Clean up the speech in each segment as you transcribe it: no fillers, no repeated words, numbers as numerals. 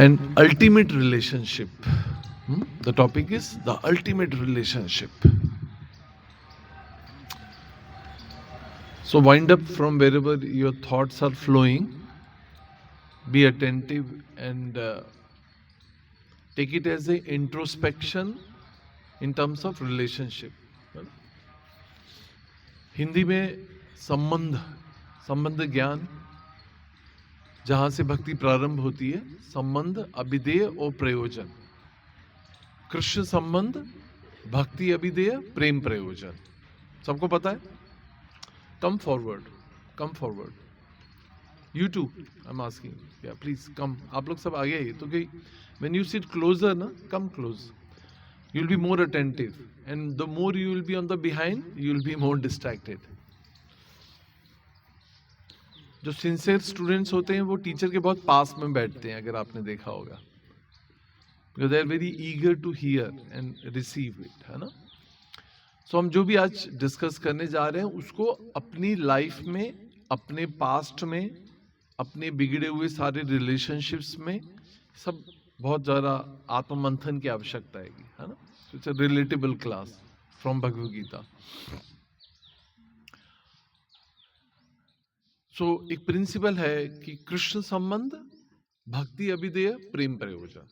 and ultimate relationship. The topic is the ultimate relationship. So wind up from wherever your thoughts are flowing. Be attentive and take it as a introspection in terms of relationship. Hindi में संबंध ज्ञान, जहां से भक्ति प्रारंभ होती है, संबंध, अभिधेय और प्रयोजन। कृष्ण संबंध, भक्ति अभिधेय, प्रेम प्रयोजन। सबको पता है? Come forward. You too, I am asking, या प्लीज कम। आप लोग सब आगे आइए, तो कि व्हेन यू सिट क्लोजर ना, come close, you will be more attentive, and the more you will be on the behind, you will be more distracted. जो सिंसियर स्टूडेंट्स होते हैं वो टीचर के बहुत पास में बैठते हैं, अगर आपने देखा होगा, because they are very eager to hear and receive it, है ना। सो हम जो भी आज डिस्कस करने जा रहे हैं उसको अपनी लाइफ में, अपने पास्ट में, अपने बिगड़े हुए सारे रिलेशनशिप्स में सब बहुत ज़्यादा आत्ममंथन की आवश्यकता है ना। It's a relatable class from Bhagavad Gita. So एक प्रिंसिपल है कि कृष्ण संबंध, भक्ति अभिधेय, प्रेम प्रयोजन।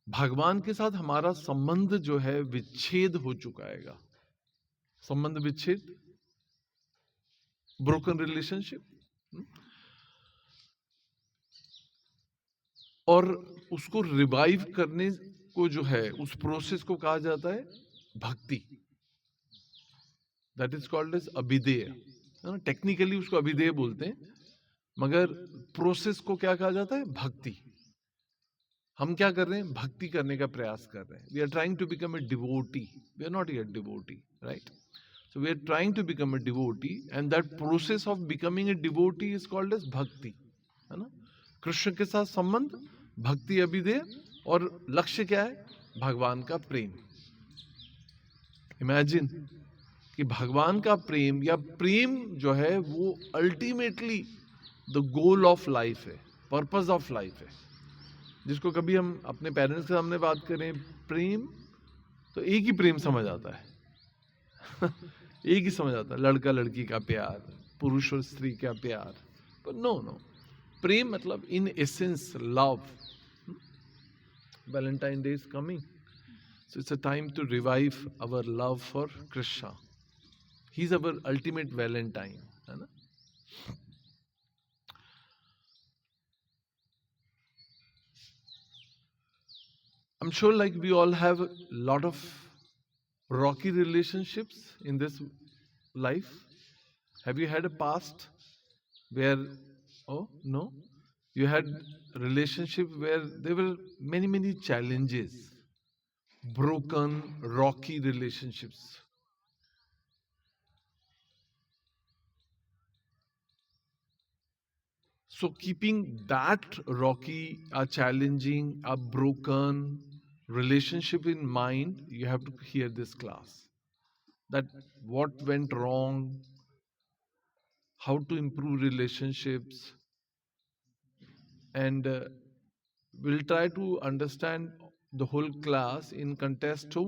भगवान के साथ हमारा संबंध जो है विच्छेद हो चुका है। संबंध विच्छेद, ब्रोकन रिलेशनशिप, और उसको रिवाइव करने को जो है, उस प्रोसेस को कहा जाता है भक्ति। दैट इज कॉल्ड एज अभिधेय। टेक्निकली उसको अभिधेय बोलते हैं, मगर प्रोसेस को क्या कहा जाता है? भक्ति। हम क्या कर रहे हैं? भक्ति करने का प्रयास कर रहे हैं। We are trying to become a devotee. We are not yet devotee, right? So we are trying to become a devotee, and that process of becoming a devotee is called as bhakti, है ना। कृष्ण के साथ संबंध, भक्ति अभिधेय, और लक्ष्य क्या है? भगवान का प्रेम। इमेजिन कि भगवान का प्रेम, या प्रेम जो है वो ultimately the goal of life है, पर्पस ऑफ लाइफ है। जिसको कभी हम अपने पेरेंट्स के सामने बात करें प्रेम, तो एक ही प्रेम समझ आता है एक ही समझ आता है, लड़का लड़की का प्यार, पुरुष और स्त्री का प्यार। पर नो, प्रेम मतलब in essence love. Valentine day is coming, so it's a time to revive our love for Krishna. He is our ultimate Valentine, है ना। I'm sure like we all have a lot of rocky relationships in this life. Have you had a past where, oh no, you had a relationship where there were many challenges, broken, rocky relationships. So keeping that rocky, a challenging, a broken relationship in mind, you have to hear this class. That what went wrong, how to improve relationships, and we'll try to understand the whole class in context to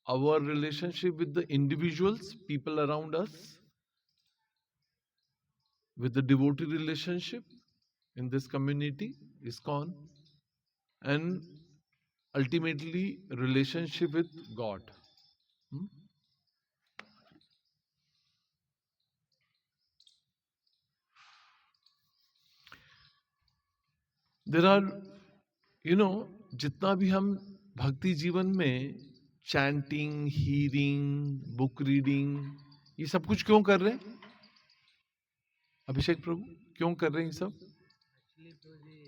our relationship with the individuals, people around us, with the devotee relationship in this community, ISKCON, and ultimately relationship with God. There are, जितना भी हम भक्ति जीवन में chanting, hearing, book reading, ये सब कुछ क्यों कर रहे हैं? अभिषेक प्रभु, क्यों कर रहे हैं ये सब? एक्चुअली तो जी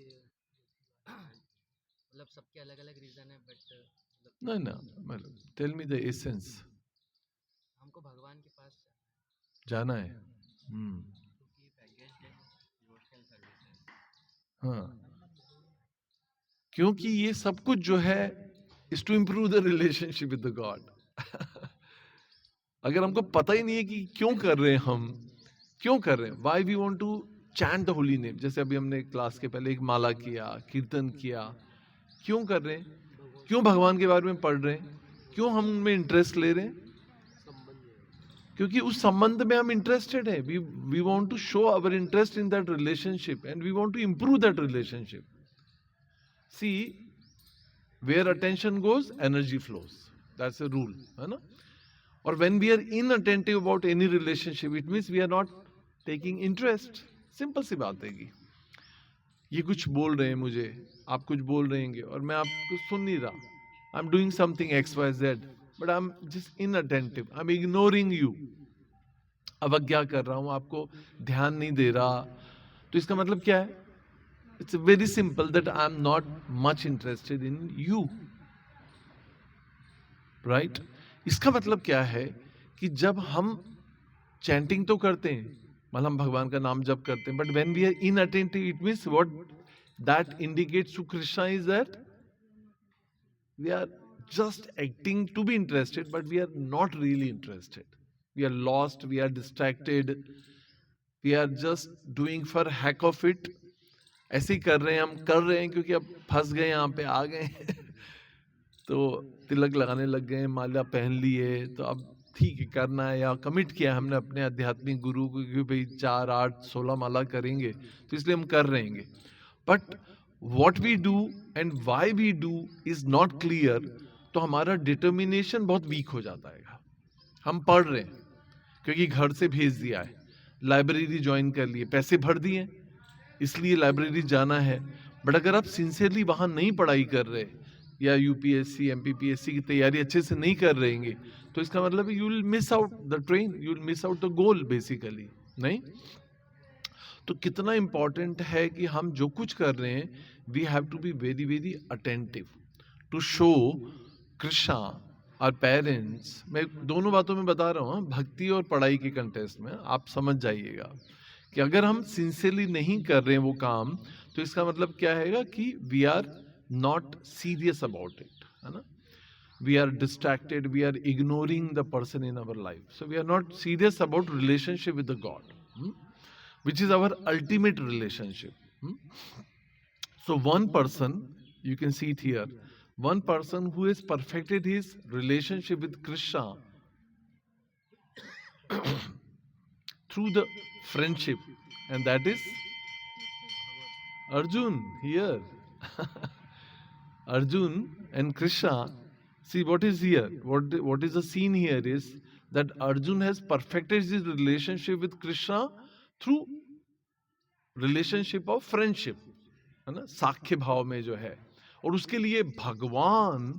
मतलब सबके अलग अलग रीजन है, बट ना मतलब टेल मी द एसेंस। हमको भगवान के पास जाना है। क्योंकि पैकेज है डिवोशनल सर्विसेज। हाँ, क्योंकि ये सब कुछ जो है is to improve the relationship with the God. अगर हमको पता ही नहीं है कि क्यों कर रहे हैं, हम क्यों कर रहे हैं, why we want to chant the holy name, जैसे अभी हमने क्लास के पहले एक माला किया, कीर्तन किया, क्यों कर रहे हैं? क्यों भगवान के बारे में पढ़ रहे हैं? क्यों हम उनमें इंटरेस्ट ले रहे हैं? क्योंकि उस संबंध में हम इंटरेस्टेड है. We want to show our interest in that relationship and we want to improve that relationship. See, where attention goes energy flows, that's a rule, है ना? और when we are inattentive about any relationship, it means we are not taking interest. Simple सी बात है कि ये कुछ बोल रहे हैं मुझे, आप कुछ बोल रहे हैं और मैं आपको सुन नहीं रहा. I am doing something X Y Z, but I am just inattentive, I am ignoring you. अवज्ञा कर रहा हूं, आपको ध्यान नहीं दे रहा. तो इसका मतलब क्या है? It's very simple that I am not much interested in you, right? इसका मतलब क्या है कि जब हम चैंटिंग तो करते हैं, मतलब हम भगवान का नाम जप करते हैं, but when we are inattentive, it means what that indicates to Krishna is that we are just acting to be interested, but we are not really interested. We are lost, we are distracted, we are just doing for heck of it. ऐसे ही कर रहे हैं, हम कर रहे हैं क्योंकि अब फंस गए, यहाँ पे आ गए तो तिलक लगाने लग गए, माला पहन ली है, तो अब ठीक है करना है, या कमिट किया है हमने अपने आध्यात्मिक गुरु को कि भाई 4, 8, 16 माला करेंगे, तो इसलिए हम कर रहेंगे. But what we do and why we do is not clear, तो हमारा डिटर्मिनेशन बहुत वीक हो जाता है. हम पढ़ रहे हैं क्योंकि घर से भेज दिया है, लाइब्रेरी ज्वाइन कर लिए, पैसे भर दिए इसलिए लाइब्रेरी जाना है. बट अगर आप सिंसियरली वहां नहीं पढ़ाई कर रहे, या यूपीएससी एमपीपीएससी की तैयारी अच्छे से नहीं कर रहेंगे, तो इसका मतलब you will miss out the train, you will miss out the goal basically. नहीं? तो कितना इंपॉर्टेंट है कि हम जो कुछ कर रहे हैं, we have to be very very attentive to show Krishna और पेरेंट्स. मैं दोनों बातों में बता रहा हूँ, भक्ति और पढ़ाई के कंटेस्ट में, आप समझ जाइएगा कि अगर हम सिंसियरली नहीं कर रहे हैं वो काम, तो इसका मतलब क्या है कि we are not serious about it, है ना? We are distracted, we are ignoring the person in our life, so we are not serious about relationship with the God, which is our ultimate relationship. So one person, you can see it here, one person who has perfected his relationship with Krishna through the friendship, and that is Arjun here. Arjun and Krishna. See what is here. What is the scene here is that Arjun has perfected his relationship with Krishna through relationship of friendship, है ना? साख्य भाव में जो है, और उसके लिए भगवान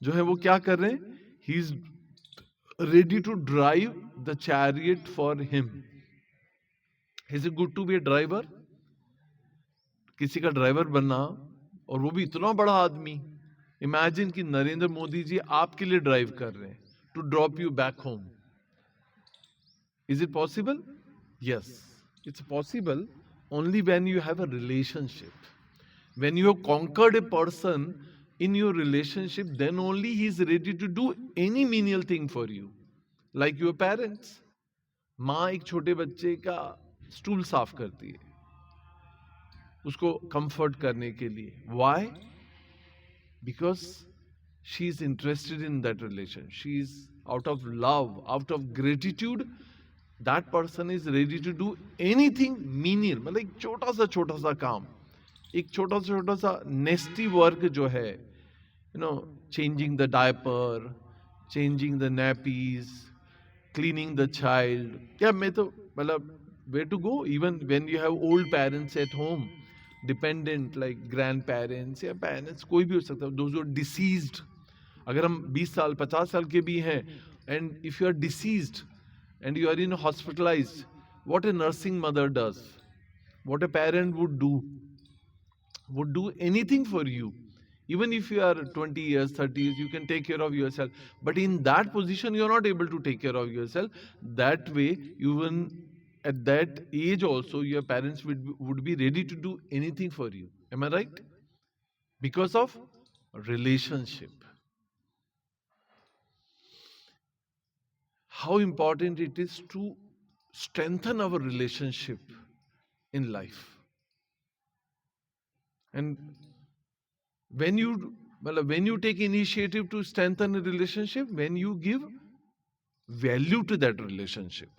जो है वो क्या कर रहे हैं? He is ready to drive the chariot for him. Is it good to be a driver? किसी का ड्राइवर बनना, और वो भी इतना बड़ा आदमी. इमेजिन कि नरेंद्र मोदी जी आपके लिए ड्राइव कर रहे हैं to drop you back home. Is it possible? Yes, it's possible only when you have a relationship. When you have conquered a person in your relationship, then only he is ready to do any menial thing for you, like your parents. माँ एक छोटे बच्चे का stool साफ करती है उसको comfort करने के लिए. Why? Because she is interested in that relation. She is out of love, out of gratitude. That person is ready to do anything menial, मतलब एक छोटा सा काम, एक छोटा सा नेस्टी वर्क जो है, changing the diaper, changing the nappies, cleaning the child. क्या मैं तो मतलब where to go? Even when you have old parents at home, dependent like grandparents या parents, कोई भी हो सकता है, those who are deceased. अगर हम 20 साल 50 साल के भी हैं, and if you are deceased and you are hospitalized, what a nursing mother does, what a parent would do anything for you. Even if you are 20 years, 30 years, you can take care of yourself. But in that position, you are not able to take care of yourself. That way, even at that age also, your parents would be ready to do anything for you. Am I right? Because of relationship. How important it is to strengthen our relationship in life. And when you take initiative to strengthen a relationship, when you give value to that relationship,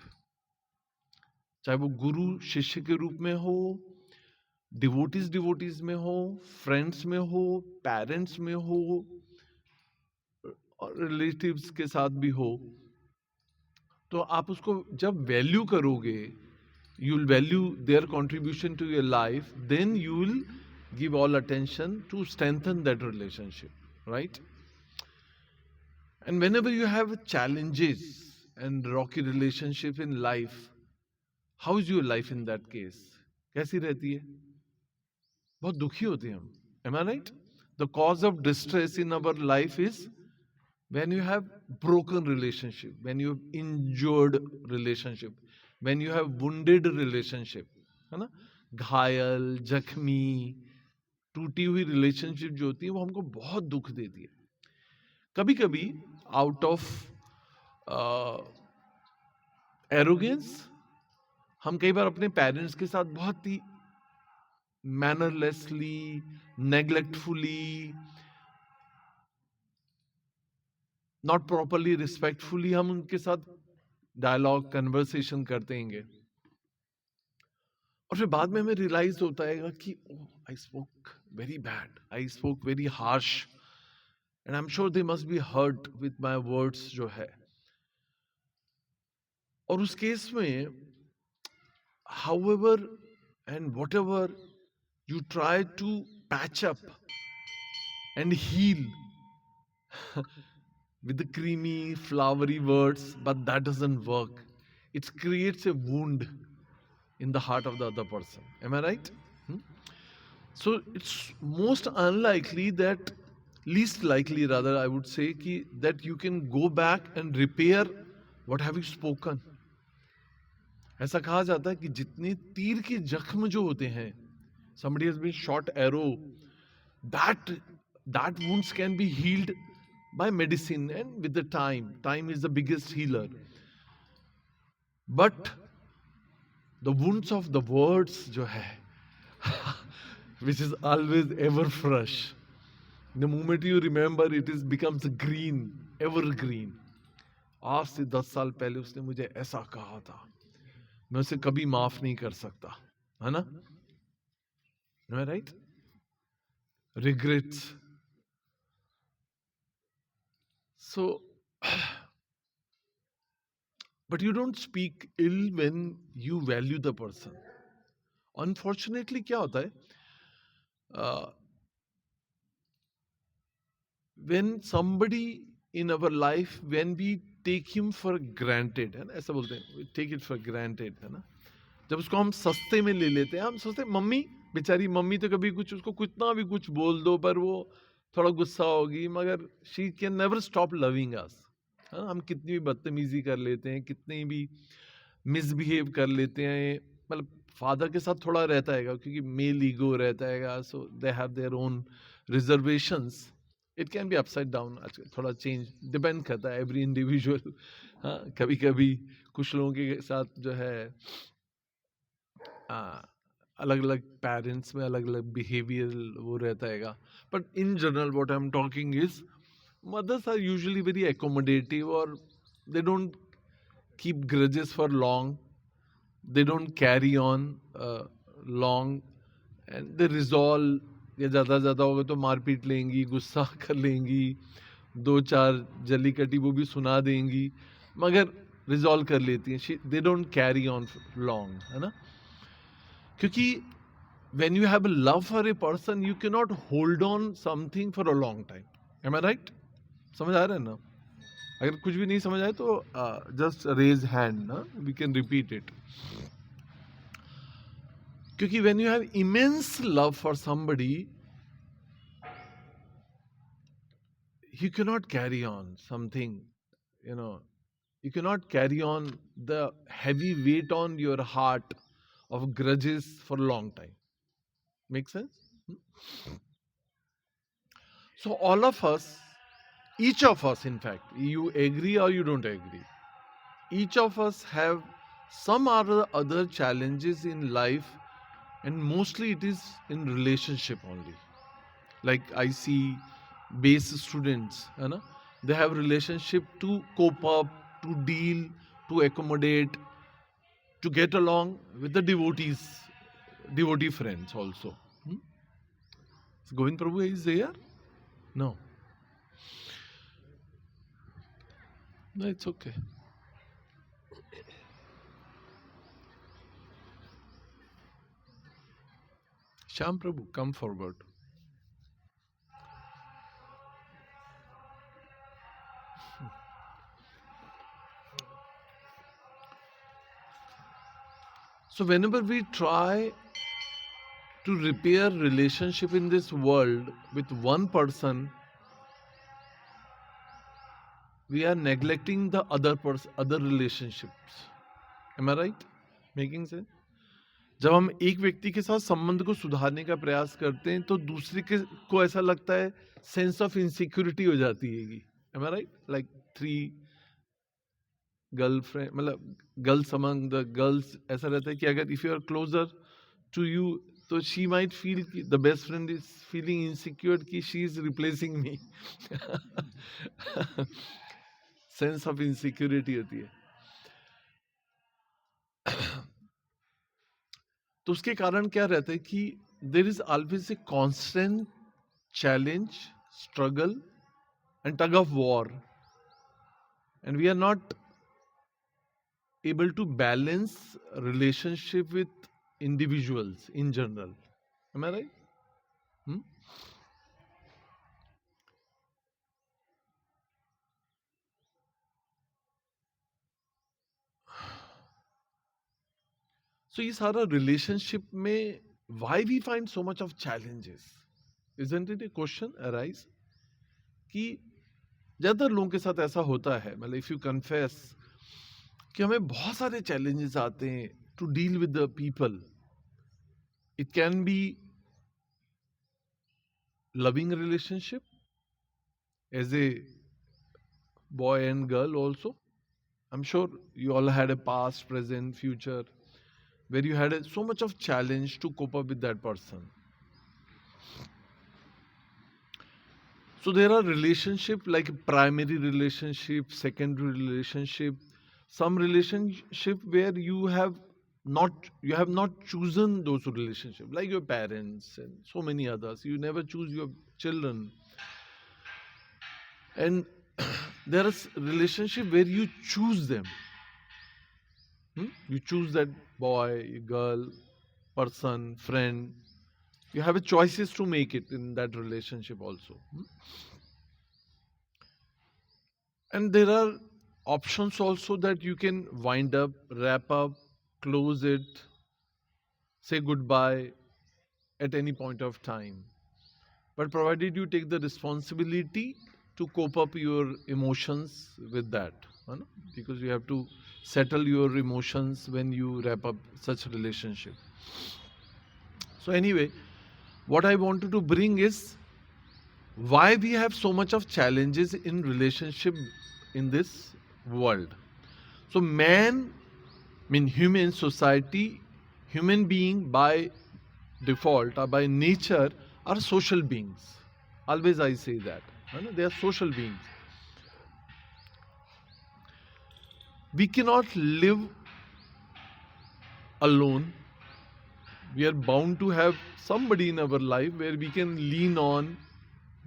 चाहे वो गुरु शिष्य के रूप में हो, devotees में हो, friends में हो, पेरेंट्स में हो, और रिलेटिव्स के साथ भी हो, तो आप उसको जब वैल्यू करोगे, you will value their contribution to your life, then you will give all attention to strengthen that relationship, right? And whenever you have challenges and rocky relationship in life, how is your life in that case? कैसी रहती है? बहुत दुखी होते हैं हम. Am I right? The cause of distress in our life is when you have broken relationship, when you have injured relationship, when you have wounded relationship, है ना? घायल, जख्मी, टूटी हुई रिलेशनशिप जो होती है वो हमको बहुत दुख देती है. कभी कभी आउट ऑफ एरोगेंस हम कई बार अपने पेरेंट्स के साथ बहुत ही मैनरलेसली, नेग्लेक्टफुली, नॉट प्रॉपरली, रिस्पेक्टफुली हम उनके साथ डायलॉग, कन्वर्सेशन करते हैं, और फिर बाद में हमें रियलाइज होता है कि I spoke very bad, I spoke very harsh, and I am sure they must be hurt with my words जो है. और उस केस में however and whatever you try to patch up and heal with the creamy, flowery words, but that doesn't work. It creates a wound in the heart of the other person. Am I right? So it's most unlikely that, least likely rather, I would say, that you can go back and repair what have you spoken. ऐसा कहा जाता है कि जितने तीर के जख्म जो होते हैं, somebody has been shot arrow, that wounds can be healed by medicine and with the time is the biggest healer. But the wounds of the words जो है which is always ever fresh, the moment you remember it becomes green, evergreen. आज से 10 साल पहले उसने मुझे ऐसा कहा था, मैं उसे कभी माफ नहीं कर सकता, है ना? Am I right? Regrets. So, but you don't speak ill when you value the person. Unfortunately, क्या होता है? When somebody in our life, when we take him for granted, है ना, ऐसा बोलते हैं, we take it for granted, है ना? जब उसको हम सस्ते में ले लेते हैं, हम सोचते हैं मम्मी, बेचारी मम्मी तो कभी कुछ, उसको कितना भी कुछ बोल दो पर वो थोड़ा गुस्सा होगी, मगर she can never stop loving अस. हम कितनी भी बदतमीजी कर लेते हैं, कितनी भी मिसबिहेव कर लेते हैं, मतलब फादर के साथ थोड़ा रहता है क्योंकि मेल ईगो रहता है, so they have their own reservations. It can be upside down, थोड़ा चेंज डिपेंड करता है एवरी इंडिविजुअल. हाँ, कभी कभी कुछ लोगों के साथ जो है अलग अलग पेरेंट्स में अलग अलग बिहेवियर वो रहता है, but in general what I am talking is mothers are usually very accommodative, or they don't keep grudges for long, they don't carry on long, and they resolve. या ज़्यादा होगा तो मारपीट लेंगी, गुस्सा कर लेंगी, 2-4 जली कटी वो भी सुना देंगी, मगर रिजॉल्व कर लेती हैं. They don't carry on long, है ना? क्योंकि when you have a love for a person, you cannot hold on something for a long time. Am I right? समझ आ रहा है ना? अगर कुछ भी नहीं समझ आए तो जस्ट रेज हैंड ना, वी कैन रिपीट इट. क्योंकि when you have immense love for somebody, you can not carry on something, you know, you cannot carry on the heavy weight on your heart of grudges for a long time. Make sense? So all of us, each of us, in fact, you agree or you don't agree, each of us have some or other challenges in life and mostly it is in relationship only. Like I see base students, है ना, they have relationship to cope up, to deal, to accommodate, to get along with the devotee friends also. So Govind Prabhu is there? No. No, it's okay. Shyam Prabhu, come forward. So whenever we try to repair relationship in this world with one person, we are neglecting the other relationships. Am I right? Making sense? जब हम एक व्यक्ति के साथ संबंध को सुधारने का प्रयास करते हैं तो दूसरे के को ऐसा लगता है सेंस ऑफ इनसिक्योरिटी हो जाती है. Am I right? Like 3 girlfriend, मतलब गर्ल्स अमंग द गर्ल्स, ऐसा रहता है कि अगर if you are closer to you तो शी माइट फील कि the best friend is feeling insecure कि she is replacing me. Sense of insecurity होती है. तो उसके कारण क्या रहता है कि there is always a constant challenge, struggle and tug of war, and we are not able to balance relationship with individuals in general. Am I right? So ये सारा relationship में why we find so much of challenges? Isn't it a question arise? कि ज्यादातर लोगों के साथ ऐसा होता है, मतलब if you confess कि हमें बहुत सारे challenges आते हैं to deal with the people. It can be loving relationship as a boy and girl also. I'm sure you all had a past, present, future where you had so much of challenge to cope up with that person. So there are relationship like primary relationship, secondary relationship, some relationship where you have not chosen those relationship, like your parents and so many others. You never choose your children. And there is relationship where you choose them. You choose that boy, girl, person, friend. You have a choices to make it in that relationship also. And there are options also that you can wind up, wrap up, close it, say goodbye at any point of time. But provided you take the responsibility to cope up your emotions with that, because you have to settle your emotions when you wrap up such relationship. So anyway, what I wanted to bring is why we have so much of challenges in relationship in this world. So man, human society, human being by default or by nature are social beings. Always I say that. They are social beings. We cannot live alone. We are bound to have somebody in our life where we can lean on,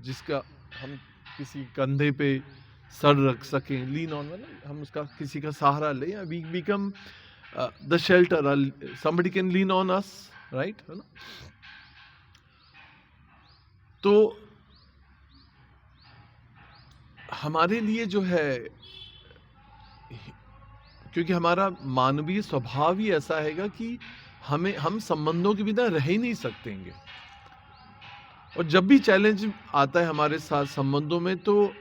जिसका हम किसी कंधे पे sir रख सकें. Lean on मतलब हम उसका किसी का सहारा ले, या we become the shelter, somebody can lean on us, right? है ना? तो हमारे लिए जो है, क्योंकि हमारा मानवीय स्वभाव ही ऐसा हैगा कि हम संबंधों के बिना रह ही नहीं सकतेंगे. और जब भी चैलेंज आता है हमारे साथ संबंधों में, तो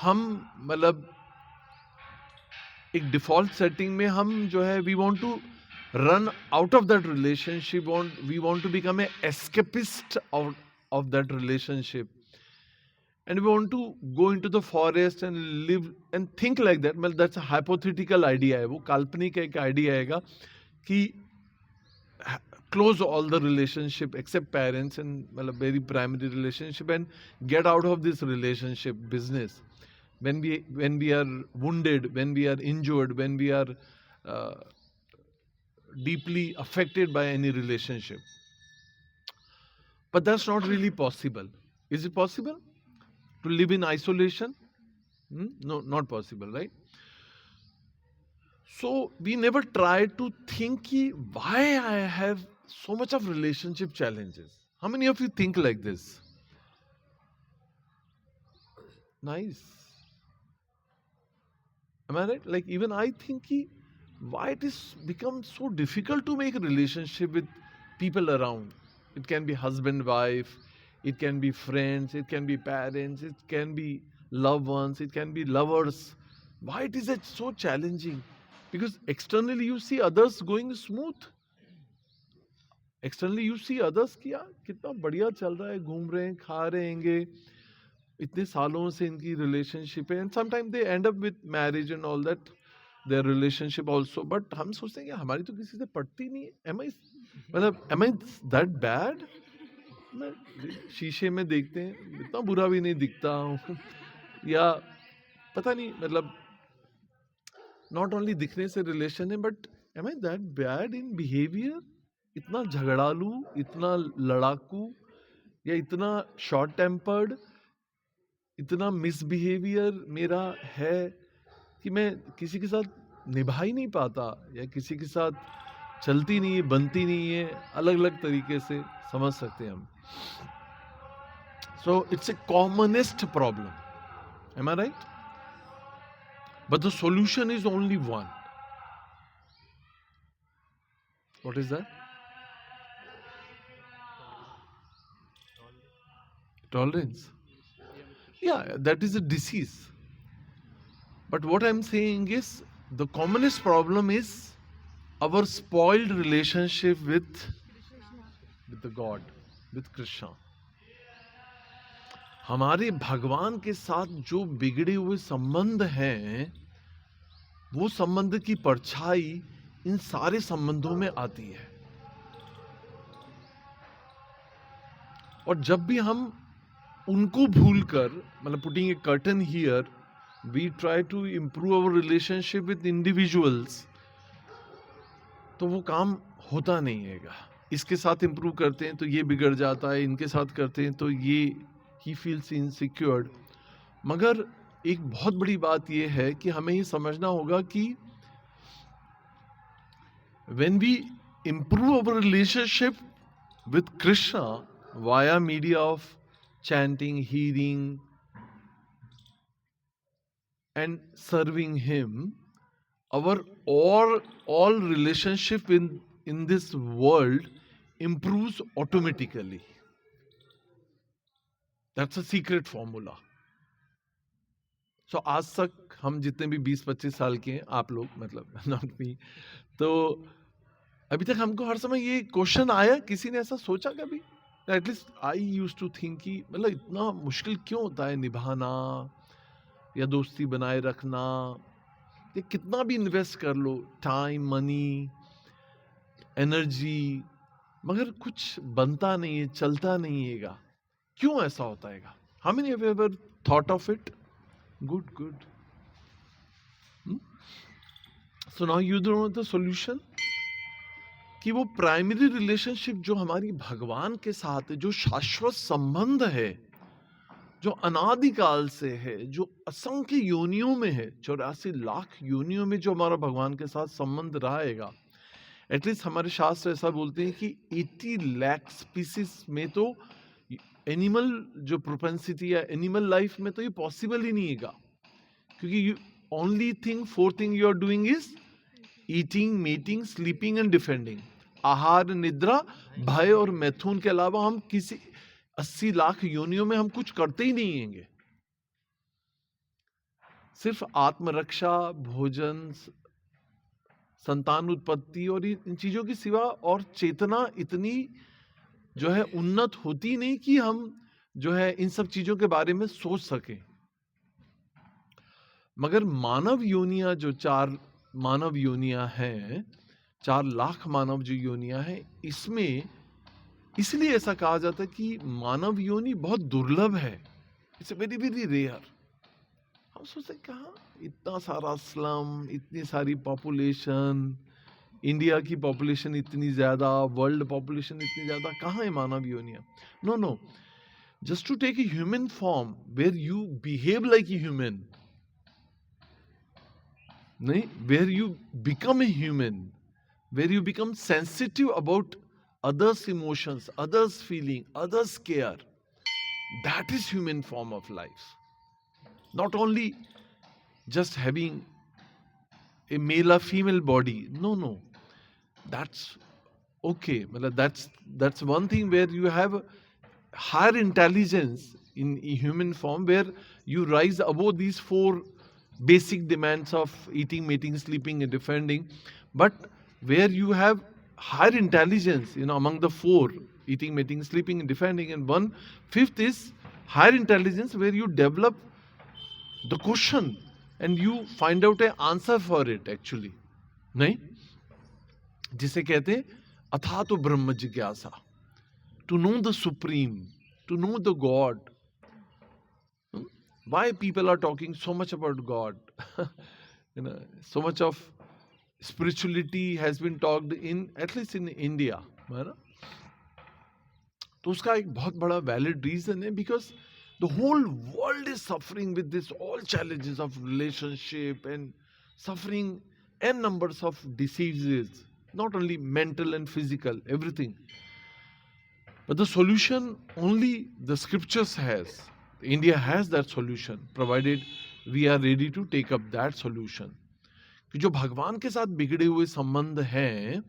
हम मतलब एक डिफॉल्ट सेटिंग में हम जो है we want to run out of that relationship, we want to become a escapist of that relationship, and we want to go into the forest and live and think like that. मतलब that's a hypothetical idea है, वो काल्पनिक एक idea आएगा कि close all the relationship except parents and मतलब very primary relationship and get out of this relationship business. When we are wounded, when we are injured, when we are uh, deeply affected by any relationship. But that's not really possible. Is it possible to live in isolation? No, not possible, right? So we never try to think why I have so much of relationship challenges. How many of you think like this? Nice. Am I right? Like even I think why it is become so difficult to make a relationship with people around. It can be husband, wife, it can be friends, it can be parents, it can be loved ones, it can be lovers. Why it is it so challenging? Because externally you see others going smooth. Externally you see others कि यार कितना बढ़िया चल रहा है, घूम रहे हैं, खा रहे हैंगे, इतने सालों से इनकी रिलेशनशिप है, and sometimes they end up with marriage and all that, their relationship also. But हम सोचते हैं कि हमारी तो किसी से पटती नहीं है. Am I that bad? मैं शीशे में देखते हैं, इतना बुरा भी नहीं दिखता हूँ या पता नहीं, मतलब नॉट ओनली दिखने से रिलेशन है, but am I that bad in behaviour? इतना झगड़ालू, इतना लड़ाकू, या इतना शॉर्ट टेम्पर्ड, इतना मिसबिहेवियर मेरा है कि मैं किसी के साथ निभा ही नहीं पाता, या किसी के साथ चलती नहीं है, बनती नहीं है. अलग अलग तरीके से समझ सकते हैं हम. So it's a commonest problem. Am I right? But the solution is only one. What is that? Tolerance. Yeah, that is a disease. But what I'm saying is, the commonest problem is our spoiled relationship with the God, with Krishna. हमारे भगवान के साथ जो बिगड़े हुए संबंध हैं, वो संबंध की परछाई इन सारे संबंधों में आती है. और जब भी हम उनको भूलकर, मतलब putting a curtain here, we try to improve our relationship with individuals, तो वो काम होता नहीं है. इसके साथ इम्प्रूव करते हैं तो ये बिगड़ जाता है, इनके साथ करते हैं तो ये he feels insecure. मगर एक बहुत बड़ी बात यह है कि हमें ये समझना होगा कि when we improve our relationship with Krishna via media of chanting, hearing and serving him, our all relationship in this world improves automatically. That's a secret formula. So आज तक हम जितने भी 20-25 साल के हैं, आप लोग, मतलब नॉट मी, तो अभी तक हमको हर समय ये क्वेश्चन आया, किसी ने ऐसा सोचा कभी? At least I used to think कि मतलब इतना मुश्किल क्यों होता है निभाना या दोस्ती बनाए रखना? ये कितना भी इन्वेस्ट कर लो, टाइम, मनी, एनर्जी, मगर कुछ बनता नहीं है, चलता नहीं है. क्यों ऐसा होता है? How many of you ever thought of it? Good. So now you know the solution. कि वो प्राइमरी रिलेशनशिप जो हमारी भगवान के साथ है, जो शाश्वत संबंध है, जो अनादिकाल से है, जो असंख्य योनियों में है, 84 लाख योनियों में जो हमारा भगवान के साथ संबंध रहेगा. एटलीस्ट हमारे शास्त्र ऐसा बोलते हैं कि 80 लाख स्पीसीज में तो एनिमल जो प्रोपेंसिटी है, एनिमल लाइफ में तो ये पॉसिबल ही नहीं है. क्योंकि only thing, 4 thing you are doing is eating, meeting, sleeping and defending. आहार, निद्रा, भय और मैथुन के अलावा हम किसी 80 लाख योनियों में हम कुछ करते ही नहीं हैंगे. सिर्फ आत्मरक्षा, भोजन, संतान उत्पत्ति और इन चीजों की सिवा और चेतना इतनी जो है उन्नत होती नहीं कि हम जो है इन सब चीजों के बारे में सोच सकें. मगर मानव योनियां, जो 4 मानव योनियां हैं, 4 लाख मानव जो योनियां हैं, इसमें इसलिए ऐसा कहा जाता है कि मानव योनि बहुत दुर्लभ है, इट्स वेरी वेरी रेयर। हम सोचते कहाँ इतना सारा स्लम, इतनी सारी पॉपुलेशन, इंडिया की पॉपुलेशन इतनी ज्यादा, वर्ल्ड पॉपुलेशन इतनी ज्यादा, कहाँ है मानव योनियां? No no, just to take a human form where you behave like a human, nahi, where you become a human, where you become sensitive about others' emotions, others' feeling, others' care, that is human form of life. Not only just having a male or female body, no, that's okay, that's one thing where you have higher intelligence in a human form, where you rise above these 4 basic demands of eating, mating, sleeping and defending. But where you have higher intelligence, among the 4, eating, mating, sleeping and defending, and 1/5 is higher intelligence, where you develop the question and you find out an answer for it actually, नहीं, जिसे कहते हैं अथा तो ब्रह्म जिज्ञासा, to know the supreme, to know the God. Why people are talking so much about God? So much of spirituality has been talked in, at least in India, है ना? तो उसका एक बहुत बड़ा valid reason है, because the whole world is suffering with this all challenges of relationship and suffering n numbers of diseases, not only mental and physical, everything. But the solution only the scriptures has. India has that solution, provided we are ready to take up that solution. कि जो भगवान के साथ बिगड़े हुए संबंध हैं,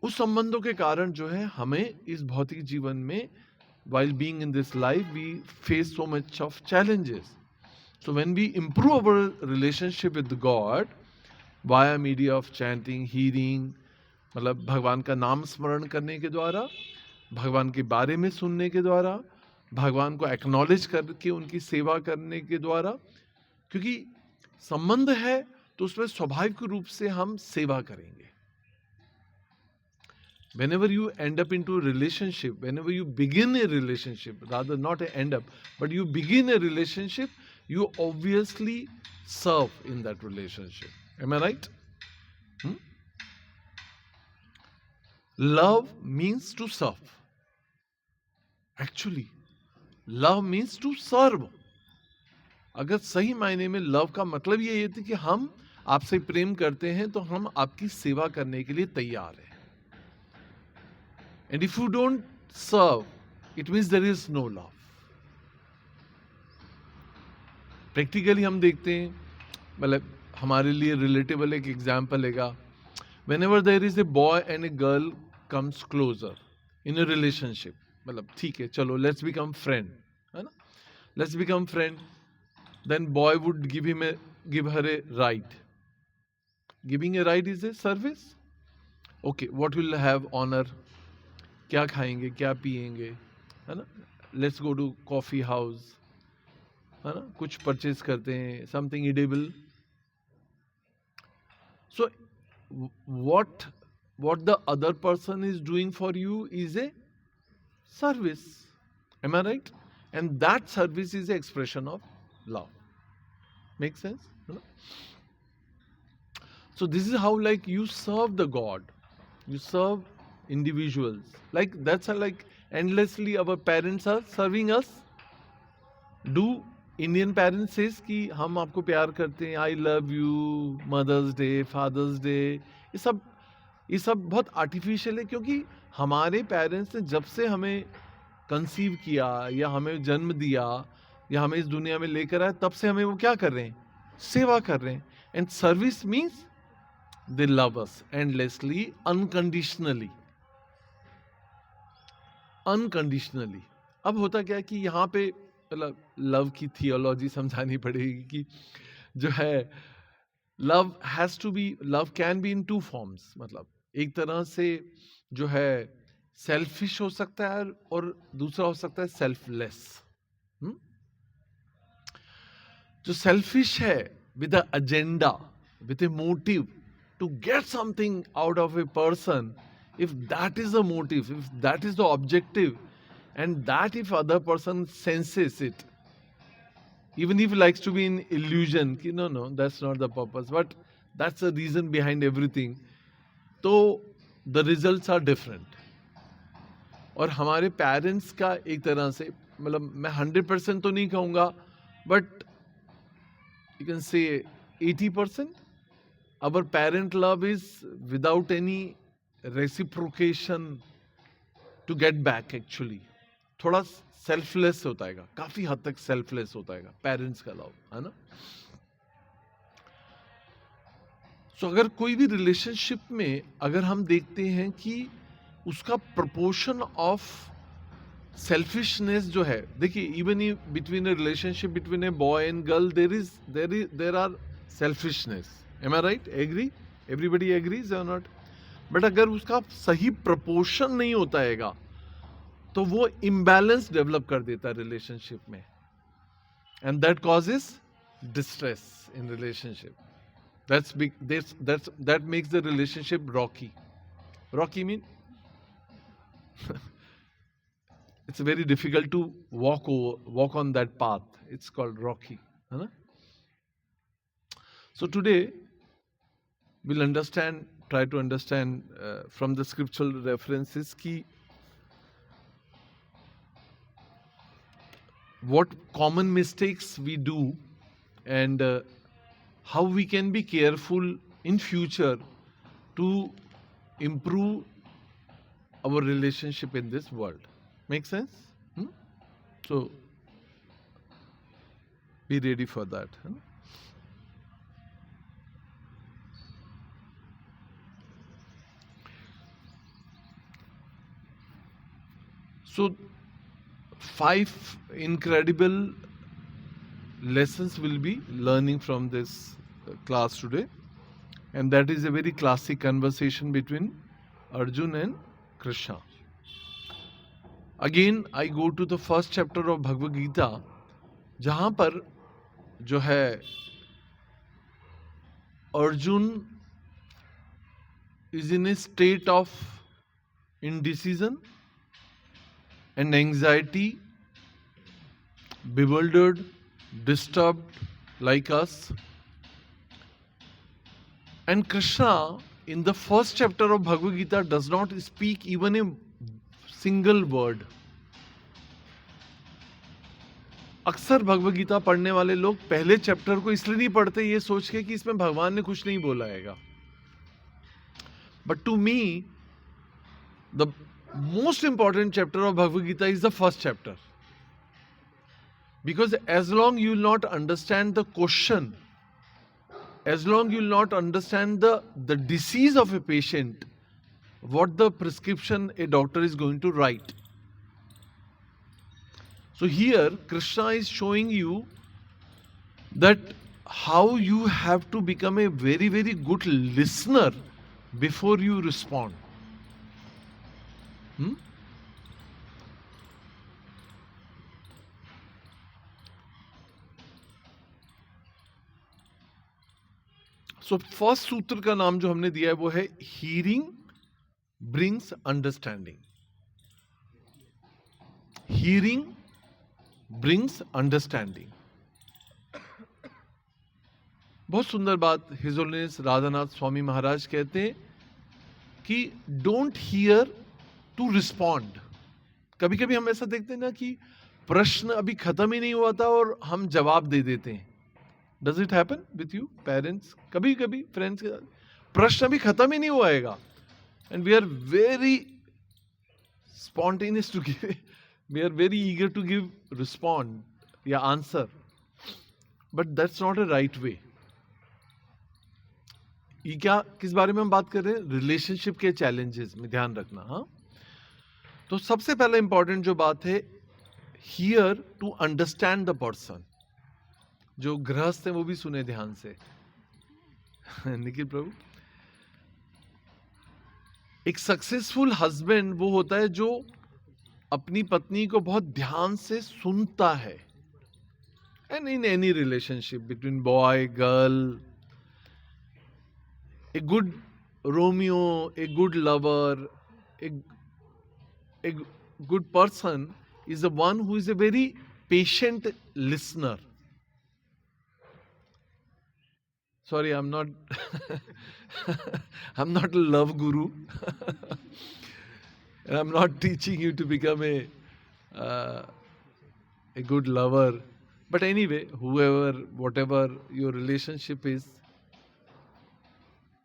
उस संबंधों के कारण जो है हमें इस भौतिक जीवन में, while being in this life, we face so much of challenges. So when we improve our relationship with God via media of chanting, hearing, मतलब भगवान का नाम स्मरण करने के द्वारा, भगवान के बारे में सुनने के द्वारा, भगवान को एक्नॉलेज करके उनकी सेवा करने के द्वारा, क्योंकि संबंध है तो उसमें स्वाभाविक रूप से हम सेवा करेंगे. Whenever you end up into a relationship, whenever you begin a relationship, rather not a end up, but you begin a relationship, you obviously serve in that relationship. Am I right? Love means to serve. Actually, love means to serve. अगर सही मायने में love का मतलब ये है कि हम आपसे प्रेम करते हैं तो हम आपकी सेवा करने के लिए तैयार हैं. And if you don't serve, it means there is no love. Practically हम देखते हैं, मतलब हमारे लिए रिलेटेबल एक एग्जाम्पल है, whenever there is a boy and a girl comes closer in a relationship, मतलब ठीक है चलो let's become friend, है ना, let's become friend, then boy would give her a ride. Giving a ride is a service. Okay, what will have honor, क्या खाएंगे, क्या पिएंगे, है ना, let's go to coffee house, है ना, कुछ परचेज करते हैं, something edible. So what the other person is doing for you is a service. Am I right? And that service is the expression of love. Make sense? So this is how, like, you serve the God, you serve individuals. Like that's how, like, endlessly our parents are serving us. Do Indian parents says कि हम आपको प्यार करते हैं, I love you, Mother's Day, Father's Day, ये सब बहुत artificial है, क्योंकि हमारे पेरेंट्स ने जब से हमें कंसीव किया या हमें जन्म दिया या हमें इस दुनिया में लेकर आए, तब से हमें वो क्या कर रहे हैं, सेवा कर रहे हैं. And service means they love us endlessly, unconditionally. अब होता क्या है कि यहाँ पे मतलब लव की थियोलॉजी समझानी पड़ेगी कि जो है love has to be, love can be in 2 forms. मतलब एक तरह से जो है सेल्फिश हो सकता है और दूसरा हो सकता है सेल्फलेस. जो सेल्फिश है with a agenda, with A motive, to get something out of a person, if that is the motive, if that is the objective, and that if other person senses it, even if he likes to be in illusion, ki no, that's not the purpose, but that's the reason behind everything, तो the results are different. और हमारे parents का एक तरह से, मतलब मैं 100% तो नहीं कहूँगा, but you can say 80%, our parent love is without any reciprocation to get back actually. थोड़ा सेल्फलेस होता है, काफी हद तक सेल्फलेस होता है पेरेंट्स का लव, है ना. सो अगर कोई भी रिलेशनशिप में अगर हम देखते हैं कि उसका प्रोपोर्शन ऑफ सेल्फिशनेस जो है, देखिए even between a relationship between a boy and girl there are selfishness. Am I right? Agree? Everybody agrees और नॉट? बट अगर उसका सही प्रोपोर्शन नहीं होता हैगा तो वो इम्बैलेंस डेवलप कर देता है रिलेशनशिप में, and that causes distress in relationship. That makes the relationship rocky. Rocky mean it's very difficult to walk on that path. It's called rocky. है ना? So today we'll try to understand from the scriptural references ki what common mistakes we do, and how we can be careful in future to improve our relationship in this world. Make sense? So be ready for that. So 5 incredible lessons we'll be learning from this class today, and that is a very classic conversation between Arjun and Krishna. Again I go to the first chapter of Bhagavad Gita, जहां पर जो है Arjun is in a state of indecision and anxiety, bewildered, disturbed like us. And Krishna in the first chapter of Bhagavad Gita does not speak even a single word. अक्सर भगवद गीता पढ़ने वाले लोग पहले chapter को इसलिए नहीं पढ़ते ये सोच के कि इसमें भगवान ने कुछ नहीं बोला हैगा. But to me, the most important chapter of Bhagavad Gita is the first chapter. Because as long you will not understand the question, as long you will not understand the disease of a patient, what the prescription a doctor is going to write. So here Krishna is showing you that how you have to become a very, very good listener before you respond. So first सूत्र का नाम जो हमने दिया है वो है hearing brings understanding. Hearing brings understanding. बहुत सुंदर बात हिज होलिनेस राधानाथ स्वामी महाराज कहते हैं कि डोंट हियर टू रिस्पॉन्ड. कभी कभी हम ऐसा देखते हैं ना कि प्रश्न अभी खत्म ही नहीं हुआ था और हम जवाब दे देते हैं. Does it happen with you parents? कभी कभी फ्रेंड्स के साथ प्रश्न अभी खत्म ही नहीं हुआ है and we are very spontaneous to give, we are very eager to give respond या answer, but that's not a right way. ये क्या, किस बारे में हम बात कर रहे हैं? रिलेशनशिप के चैलेंजेस में ध्यान रखना. हाँ, तो सबसे पहले इंपॉर्टेंट जो बात है, here to understand the person. जो गृहस्थ है वो भी सुने ध्यान से. निखिल प्रभु, एक सक्सेसफुल हस्बैंड वो होता है जो अपनी पत्नी को बहुत ध्यान से सुनता है. And in any relationship between boy girl, A good Romeo, a good lover, a good person is the one who is a very patient listener. Sorry, I'm not I'm not a love guru. And I'm not teaching you to become uh, a good lover. But anyway, whoever, whatever your relationship is,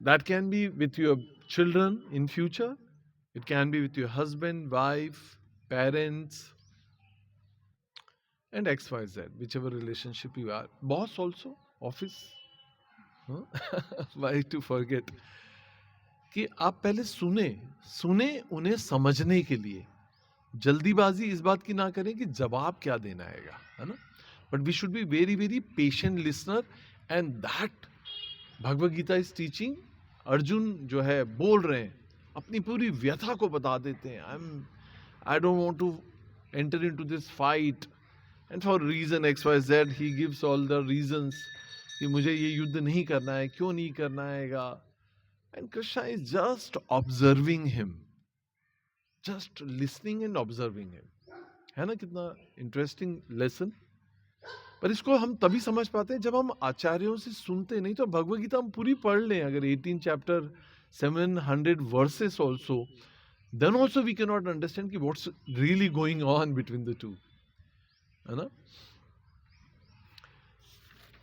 that can be with your children in future. It can be with your husband, wife, parents, and XYZ, whichever relationship you are. Boss also, office. Huh? Why to forget? कि आप पहले सुने उन्हें समझने के लिए. जल्दीबाजी इस बात की ना करें कि जवाब क्या देना है ना. But we should be very very patient listener, and that Bhagavad Gita is teaching. Arjun जो है बोल रहे हैं, अपनी पूरी व्यथा को बता देते हैं. I don't want to enter into this fight, and for reason X Y Z he gives all the reasons कि मुझे ये युद्ध नहीं करना है, क्यों नहीं करना हैगा. And Krishna is just observing him, just listening and observing him. है ना, कितना इंटरेस्टिंग लेसन. पर इसको हम तभी समझ पाते हैं जब हम आचार्यों से सुनते. नहीं तो भगवद गीता हम पूरी पढ़ लें, अगर 18 chapter 700 verses also, then also we can not understand कि what's really going on between the two, है ना.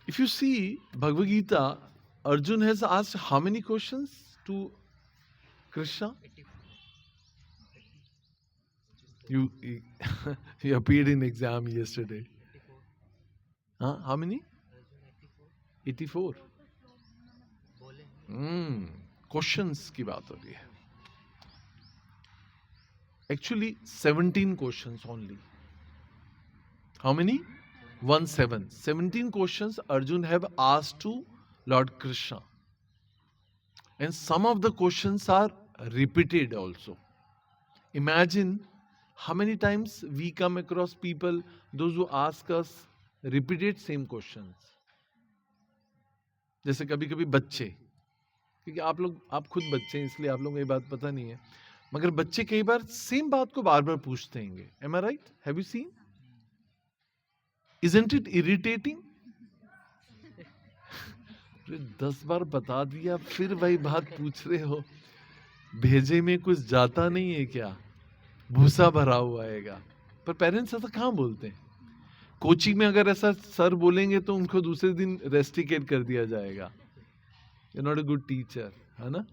If you see Bhagavad Gita, Arjun has asked how many questions to Krishna. You you appeared in exam yesterday. Huh? How many? 84. Questions की बात हो रही है. Actually 17 questions only. How many? 17. 17 questions Arjun have asked to Lord Krishna. And some of the questions are repeated also. Imagine how many times we come across people, those who ask us repeated same questions. जैसे कभी कभी बच्चे, क्योंकि आप खुद बच्चे हैं इसलिए आप लोगों को ये बात पता नहीं है, मगर बच्चे कई बार सेम बात को बार बार पूछते हैं. Am I right? Have you seen? Isn't it irritating? 10 बार बता दिया फिर वही बात पूछ रहे हो. भेजे में कुछ जाता नहीं है क्या? भूसा भरा हुआ आएगा. पर पेरेंट्स ऐसा कहाँ बोलते हैं. कोचिंग में अगर ऐसा सर बोलेंगे तो उनको दूसरे दिन रेस्टिकेट कर दिया जाएगा. You not a good teacher, है ना.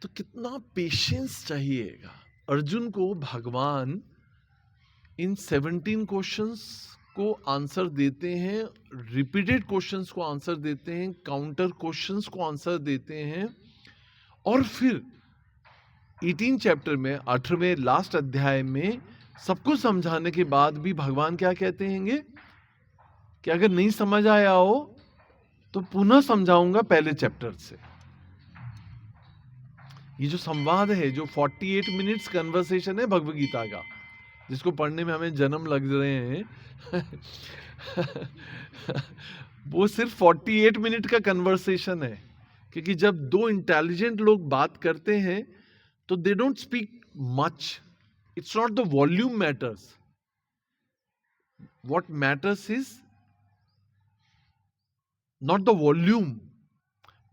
तो कितना पेशेंस चाहिएगा. अर्जुन को भगवान इन 17 क्वेश्चंस को आंसर देते हैं, रिपीटेड क्वेश्चंस को आंसर देते हैं, काउंटर क्वेश्चंस को आंसर देते हैं, और फिर 18 चैप्टर में 18वें लास्ट अध्याय में सबको समझाने के बाद भी भगवान क्या कहते हैं कि अगर नहीं समझ आया हो तो पुनः समझाऊंगा पहले चैप्टर से. ये जो संवाद है, जो 48 मिनट्स कन्वर्सेशन है भगवद गीता का, जिसको पढ़ने में हमें जन्म लग रहे हैं वो सिर्फ 48 मिनट का कन्वर्सेशन है. क्योंकि जब दो इंटेलिजेंट लोग बात करते हैं तो they don't speak much. It's not the volume matters. What matters is not the volume,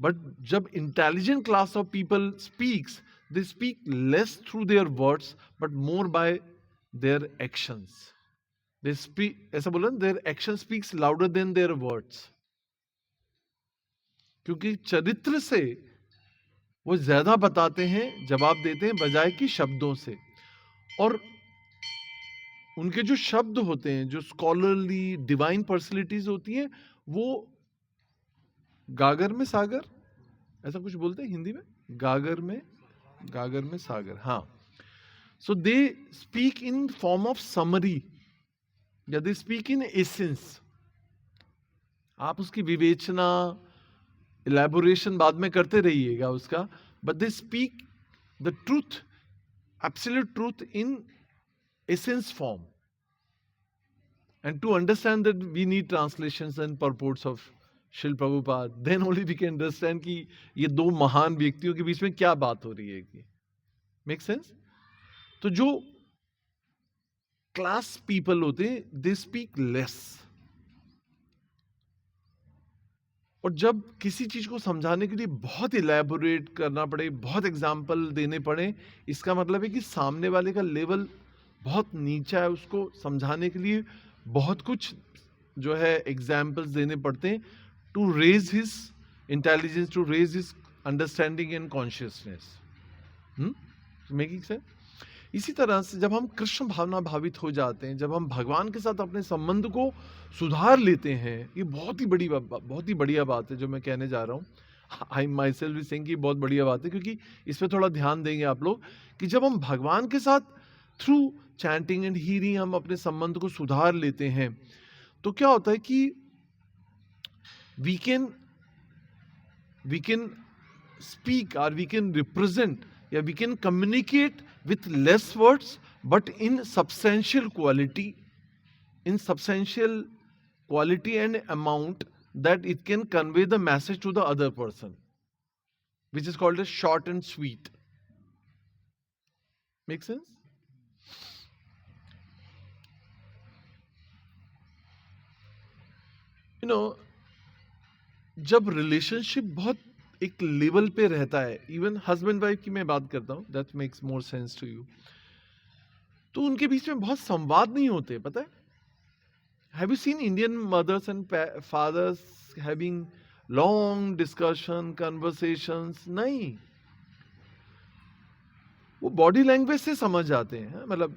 but जब intelligent class of people speaks, they speak less through their words but more by their actions. They speak, ऐसा बोला, their action speaks louder than their words. क्योंकि चरित्र से वो ज्यादा बताते हैं, जवाब देते हैं, बजाय कि शब्दों से. और उनके जो शब्द होते हैं, जो स्कॉलरली डिवाइन पर्सनैलिटीज होती हैं, वो गागर में सागर, ऐसा कुछ बोलते हैं हिंदी में, गागर में सागर. हाँ. So they speak in form of summary, या दे स्पीक इन एसेंस. आप उसकी विवेचना, इलेबोरेशन बाद में करते रहिएगा उसका, but they speak the truth, absolute truth in essence form. And to understand that we need translations and purports of Srila Prabhupada, then only we can understand कि ये दो महान व्यक्तियों के बीच में क्या बात हो रही है कि मेक सेंस। तो जो क्लास पीपल होते हैं दे स्पीक लेस, और जब किसी चीज को समझाने के लिए बहुत इलेबोरेट करना पड़े, बहुत एग्जाम्पल देने पड़े, इसका मतलब है कि सामने वाले का लेवल बहुत नीचा है, उसको समझाने के लिए बहुत कुछ जो है एग्जाम्पल्स देने पड़ते हैं to raise his intelligence, to raise his understanding and consciousness. Making sense. इसी तरह से जब हम कृष्ण भावना भावित हो जाते हैं, जब हम भगवान के साथ अपने संबंध को सुधार लेते हैं, ये बहुत ही बढ़िया बात है जो मैं कहने जा रहा हूँ। आई माई सेल्फ भी सेइंग कि बहुत बढ़िया बात है, क्योंकि इस पे थोड़ा ध्यान देंगे आप लोग कि जब हम भगवान के साथ थ्रू चैंटिंग एंड हीरिंग हम अपने संबंध को सुधार लेते हैं, तो क्या होता है कि वी कैन स्पीक और वी कैन रिप्रेजेंट या we can communicate with less words but in substantial quality and amount that it can convey the message to the other person, which is called as short and sweet. Make sense? You know, जब relationship बहुत एक level पे रहता है, even husband wife की मैं बात करता हूँ, that makes more sense to you, तो उनके बीच में बहुत संवाद नहीं होते, पता है? Have you seen Indian mothers and fathers having long discussion conversations? नहीं, वो बॉडी लैंग्वेज से समझ जाते हैं, मतलब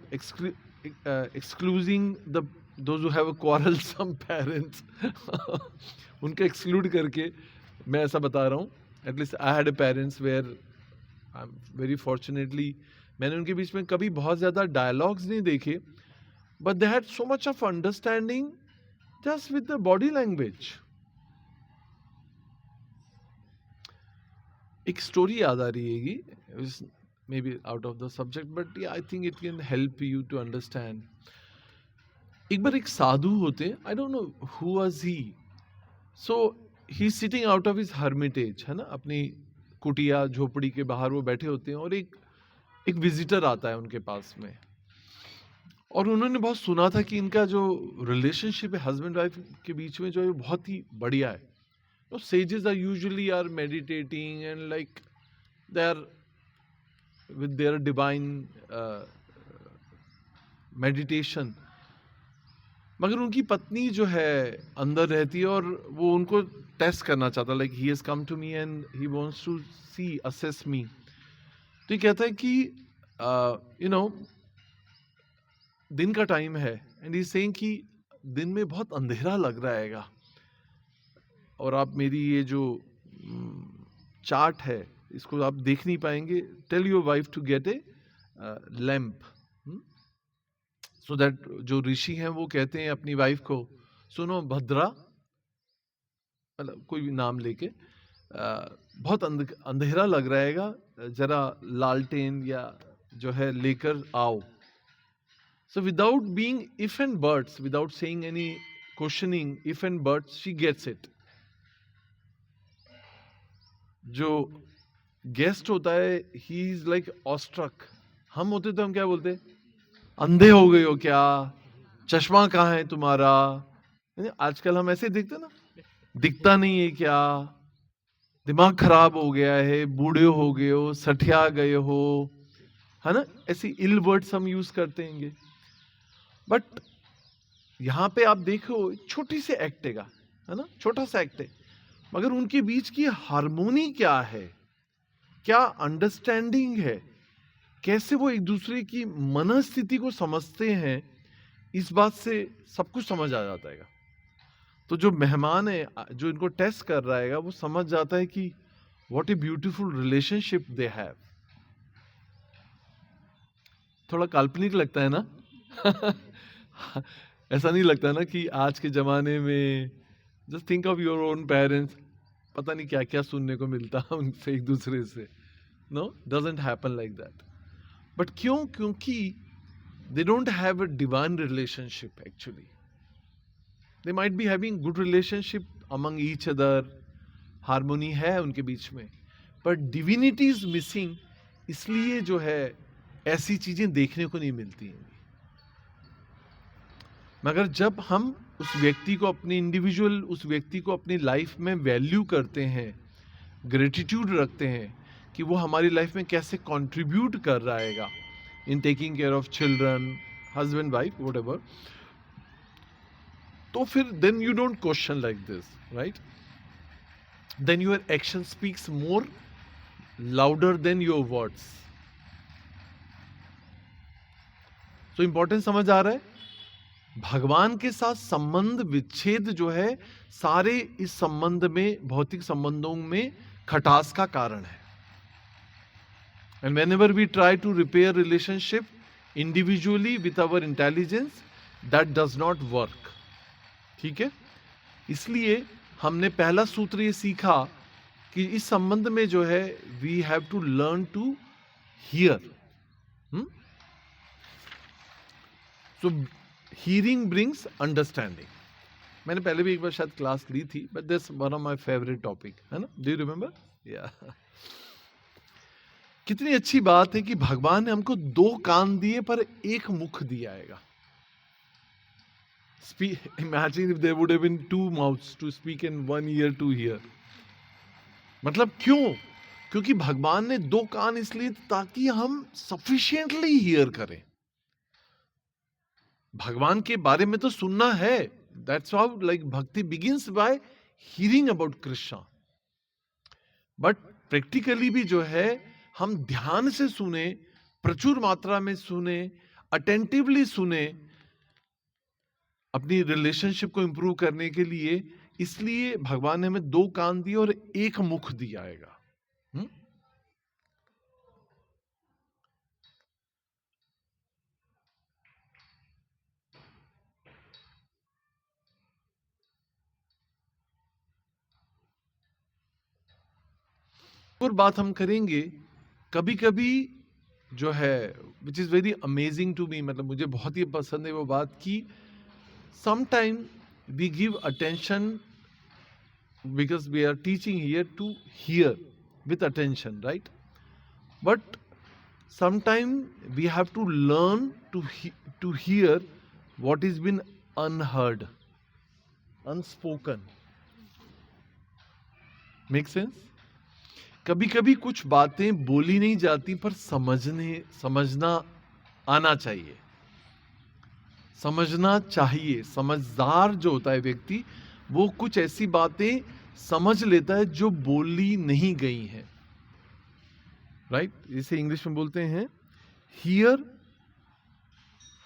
excluding the those who have quarrelsome parents उनका एक्सक्लूड करके मैं ऐसा बता रहा हूँ। At least I had a parents where I am very fortunately, मैंने उनके बीच में कभी बहुत ज़्यादा डायलॉग्स नहीं देखे, but they had so much of understanding just with the body language. एक स्टोरी याद आ रही है, maybe out of the subject, but yeah, I think it can help you to understand. एक बार एक साधु होते, I don't know who was he, so he's sitting out of his hermitage, है ना, अपनी कुटिया झोपड़ी के बाहर वो बैठे होते हैं, और एक विजिटर आता है उनके पास में, और उन्होंने बहुत सुना था कि इनका जो रिलेशनशिप है हस्बैंड वाइफ के बीच में जो है बहुत ही बढ़िया है। तो sages are usually are meditating and like they are with their divine meditation, मगर उनकी पत्नी जो है अंदर रहती है और वो उनको टेस्ट करना चाहता, like he has come to me and he wants to see assess me. तो ये कहता है कि यू नो दिन का टाइम है, एंड ही सेइंग कि दिन में बहुत अंधेरा लग रहा हैगा, और आप मेरी ये जो चार्ट है इसको आप देख नहीं पाएंगे, tell your wife to get a lamp, so that जो ऋषि हैं वो कहते हैं अपनी वाइफ को, सुनो भद्रा, मतलब कोई भी नाम लेके, बहुत अंधेरा लग रहेगा, जरा लालटेन या जो है लेकर आओ। So without being if and buts, without saying any questioning, if and buts, she gets it. जो गेस्ट होता है ही इज लाइक ऑस्ट्रक, हम होते तो हम क्या बोलते, अंधे हो गए हो क्या, चश्मा कहाँ है तुम्हारा, आजकल हम ऐसे देखते ना, दिखता नहीं है क्या, दिमाग खराब हो गया है, बूढ़े हो गए हो, सठिया गए हो, है ना, ऐसी इल वर्ड्स हम यूज करते हैं। बट यहाँ पे आप देखो छोटी सी एक्ट है ना, छोटा सा एक्ट है, मगर उनके बीच की हार्मोनी क्या है, क्या अंडरस्टैंडिंग है, कैसे वो एक दूसरे की मनस्थिति को समझते हैं, इस बात से सब कुछ समझ आ जाता है। तो जो मेहमान है जो इनको टेस्ट कर रहा है वो समझ जाता है कि what a beautiful relationship they have. थोड़ा काल्पनिक लगता है ना ऐसा नहीं लगता ना कि आज के जमाने में, just think of your own parents, पता नहीं क्या क्या सुनने को मिलता है उनसे एक दूसरे से। No, doesn't happen like that. But क्यों? क्योंकि they don't have a divine relationship actually. They might be having good relationship among each other, harmony है उनके बीच में, पर डिविनिटी इज मिसिंग, इसलिए जो है ऐसी चीजें देखने को नहीं मिलती हैं। मगर जब हम उस व्यक्ति को अपनी इंडिविजुअल, उस व्यक्ति को अपनी लाइफ में वैल्यू करते हैं, ग्रेटिट्यूड रखते हैं कि वो हमारी लाइफ में कैसे कंट्रीब्यूट कर रहा है in taking care of children, husband wife whatever, तो फिर then you don't question like this, right? Then your action speaks more louder than your words. तो इंपॉर्टेंट समझ आ रहा है? भगवान के साथ संबंध विच्छेद जो है सारे इस संबंध में, भौतिक संबंधों में खटास का कारण है। And whenever we try to repair relationship individually with our intelligence, that does not work. ठीक है, इसलिए हमने पहला सूत्र ये सीखा कि इस संबंध में जो है we have to learn to hear. So hearing brings understanding. मैंने पहले भी एक बार शायद क्लास ली थी, but this one of my favourite topic है ना, डू यू रिमेंबर? या कितनी अच्छी बात है कि भगवान ने हमको 2 कान दिए पर एक मुख दिया है। Imagine if there would have been 2 mouths to speak and 1 ear to hear. मतलब क्यों? क्योंकि भगवान ने 2 कान इसलिए ताकि हम सफिशिएंटली हियर करें। भगवान के बारे में तो सुनना है, दैट्स हाउ लाइक भक्ति begins bye hearing about Krishna, but practically भी जो है हम ध्यान से सुने, प्रचुर मात्रा में सुने, अटेंटिवली सुने अपनी रिलेशनशिप को इंप्रूव करने के लिए। इसलिए भगवान ने हमें 2 कान दिए और एक मुख दिया है। और बात हम करेंगे, कभी कभी जो है which is very amazing to me, मतलब मुझे बहुत ही पसंद है वो बात कि sometime we give attention because we are teaching here to hear with attention, right? But sometime we have to learn to hear what is been unheard, unspoken. Make sense? कभी कभी कुछ बातें बोली नहीं जाती पर समझना आना चाहिए, समझना चाहिए। समझदार जो होता है व्यक्ति, वो कुछ ऐसी बातें समझ लेता है जो बोली नहीं गई हैं, राइट? इसे इंग्लिश में बोलते हैं here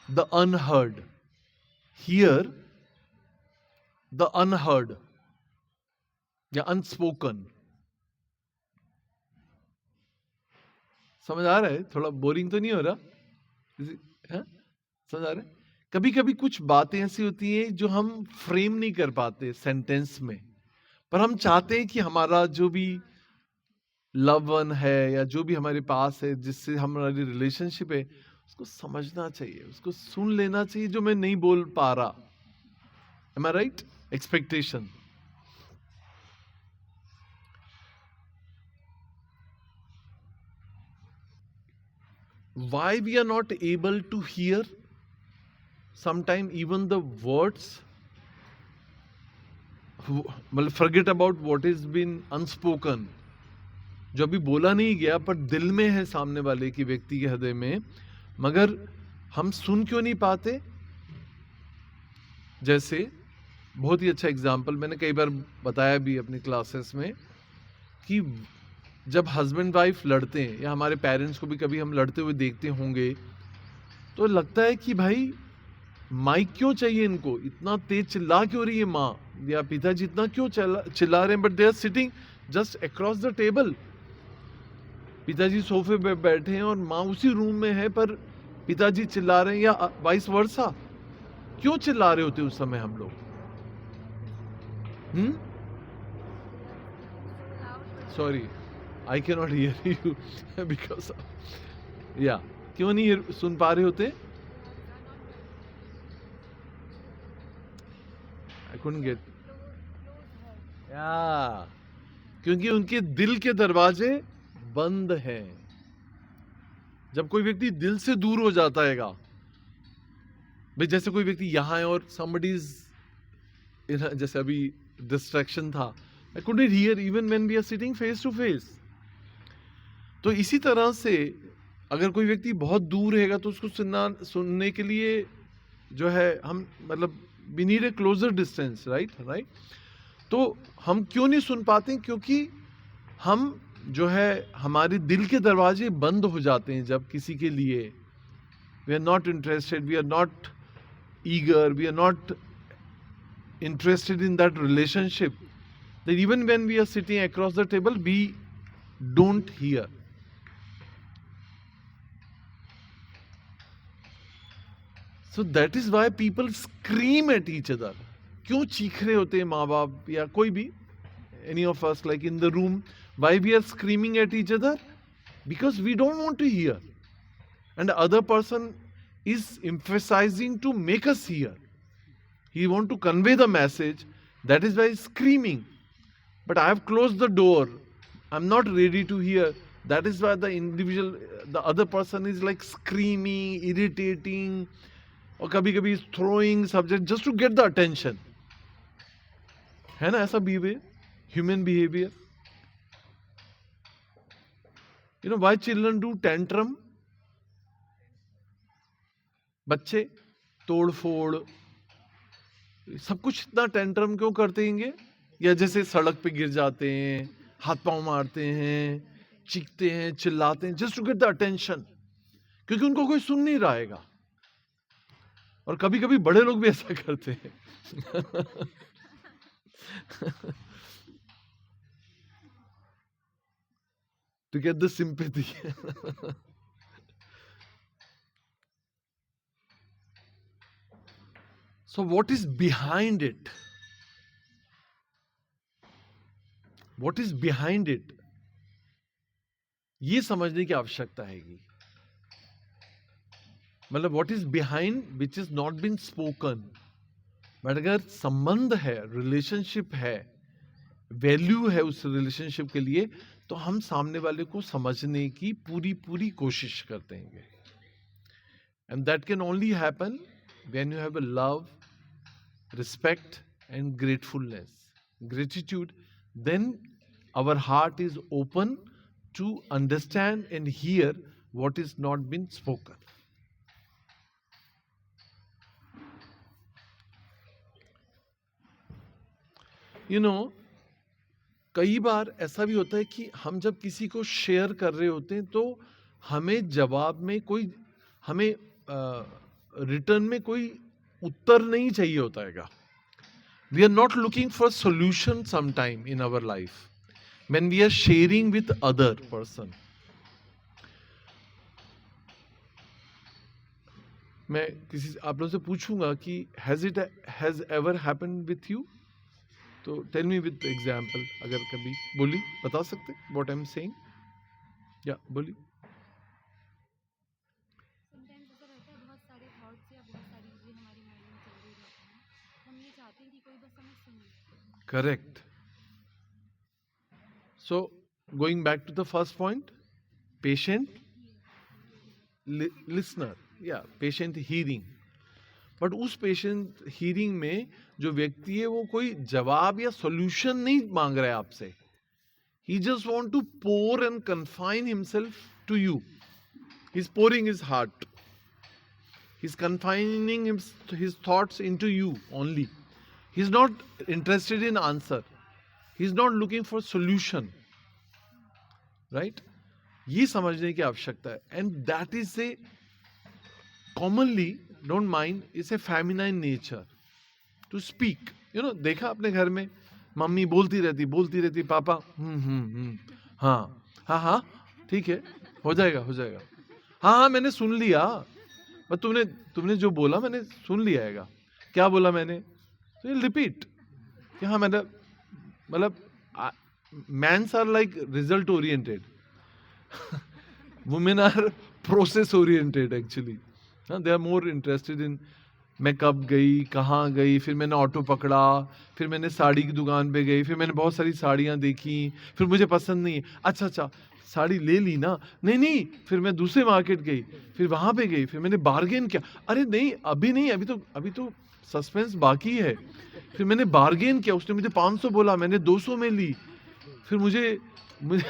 the unheard, here the unheard या अनस्पोकन। समझ आ रहा है? थोड़ा बोरिंग तो नहीं हो रहा? समझ आ रहा है? कभी कभी कुछ बातें ऐसी होती हैं जो हम फ्रेम नहीं कर पाते सेंटेंस में, पर हम चाहते हैं कि हमारा जो भी लव वन है या जो भी हमारे पास है, जिससे हमारी रिलेशनशिप है, उसको समझना चाहिए, उसको सुन लेना चाहिए जो मैं नहीं बोल पा रहा। Am I right? Expectation. Why we are not able to hear sometime even the words, मतलब forget about what is been unspoken, जो अभी बोला नहीं गया पर दिल में है सामने वाले की, व्यक्ति के हृदय में, मगर हम सुन क्यों नहीं पाते? जैसे बहुत ही अच्छा एग्जाम्पल मैंने कई बार बताया भी अपनी क्लासेस में कि जब हस्बैंड वाइफ लड़ते हैं या हमारे पेरेंट्स को भी कभी हम लड़ते हुए देखते होंगे, तो लगता है कि भाई माइक क्यों चाहिए इनको, इतना तेज चिल्ला क्यों रही है माँ या पिताजी, इतना क्यों चिल्ला रहे हैं, but they are sitting just across the table. पिताजी सोफे पे बैठे हैं और माँ उसी रूम में है, पर पिताजी चिल्ला रहे हैं या वाइस वर्सा। क्यों चिल्ला रहे होते उस समय हम लोग? Sorry, I cannot hear you because of, yeah, क्यों नहीं सुन पा रहे होते? आई कुडंट गेट, या क्योंकि उनके दिल के दरवाजे बंद हैं। जब कोई व्यक्ति दिल से दूर हो जाता हैगा, भाई जैसे कोई व्यक्ति यहाँ है और somebody is जैसे अभी डिस्ट्रैक्शन था, I couldn't hear even when we are sitting face to face। तो इसी तरह से अगर कोई व्यक्ति बहुत दूर रहेगा तो उसको सुनने के लिए जो है हम मतलब we need a closer distance, right? तो हम क्यों नहीं सुन पाते? क्योंकि हम जो है हमारे दिल के दरवाजे बंद हो जाते हैं जब किसी के लिए। We are not interested, we are not eager, we are not interested in that relationship, that even when we are sitting across the table we don't hear। So that is why people scream at each other। क्यों चीख रहे होते हैं माँ बाप या कोई भी, any of us like in the room, why we are screaming at each other? Because we don't want to hear and the other person is emphasizing to make us hear। He want to convey the message, that is why he's screaming, but I have closed the door, I'm not ready to hear, that is why the other person is like screaming, irritating, और कभी कभी is throwing subject just to get the attention। है ना ऐसा behavior, human behavior? You know why children do tantrum? बच्चे तोड़ फोड़ सब कुछ इतना टेंट्रम क्यों करते हैं? या जैसे सड़क पे गिर जाते हैं, हाथ पांव मारते हैं, चीखते हैं, चिल्लाते हैं, just to get the attention, क्योंकि उनको कोई सुन नहीं रहेगा। और कभी कभी बड़े लोग भी ऐसा करते हैं। To get the sympathy. So what is behind it? What is behind it? ये समझने की आवश्यकता हैगी। मतलब what is behind which is not been spoken। But अगर संबंध है, रिलेशनशिप है, वैल्यू है उस रिलेशनशिप के लिए, तो हम सामने वाले को समझने की पूरी कोशिश करते हैं। And that can only happen when you have a love, respect and gratitude, then our heart is open to understand and hear what is not been spoken। You know, कई बार ऐसा भी होता है कि हम जब किसी को शेयर कर रहे होते हैं तो हमें जवाब में कोई, हमें रिटर्न में कोई उत्तर नहीं चाहिए होता है। We are not looking for solution sometime in our life when we are sharing with other person। मैं किसी आप लोगों से पूछूंगा कि has ever happened with you? तो tell me with example, अगर कभी बोली बता सकते what I'm saying? या बोली। समटाइम्स ऐसा रहता है, बहुत सारे थॉट्स या बहुत सारी चीज़ें हमारी माइंड में चल रही रहती हैं, हम ये चाहते हैं कि कोई बस हमें सुने। Correct। So going back to the first point, patient listener, yeah, patient hearing। But उस पेशेंट हियरिंग में जो व्यक्ति है वो कोई जवाब या सॉल्यूशन नहीं मांग रहा है आपसे। He just want to pour and confine himself to you. He is pouring his heart, he is confining his thoughts into you only. He is not interested in answer, he is not looking for solution, right? ये समझने की आवश्यकता है। And that is a commonly, don't mind, it's a feminine nature to speak. You know, देखा अपने घर में mummy बोलती रहती पापा हाँ हाँ हाँ ठीक है, हो जाएगा हाँ हाँ मैंने सुन लिया, बस तुमने जो बोला मैंने सुन लिया है। क्या बोला मैंने? तो ये रिपीट कि हाँ मतलब mans are like result oriented, women are process oriented actually. They are more interested in मैं कब गई, कहाँ गई, फिर मैंने ऑटो पकड़ा, फिर मैंने साड़ी की दुकान पे गई, फिर मैंने बहुत सारी साड़ियाँ देखी, फिर मुझे पसंद नहीं, अच्छा अच्छा साड़ी ले ली ना, नहीं नहीं, फिर मैं दूसरे मार्केट गई, फिर वहाँ पे गई, फिर मैंने बार्गेन किया, अरे नहीं अभी नहीं, अभी तो सस्पेंस बाकी है, फिर मैंने बार्गेन किया, उसने मुझे 500 बोला, मैंने 200 में ली, फिर मुझे men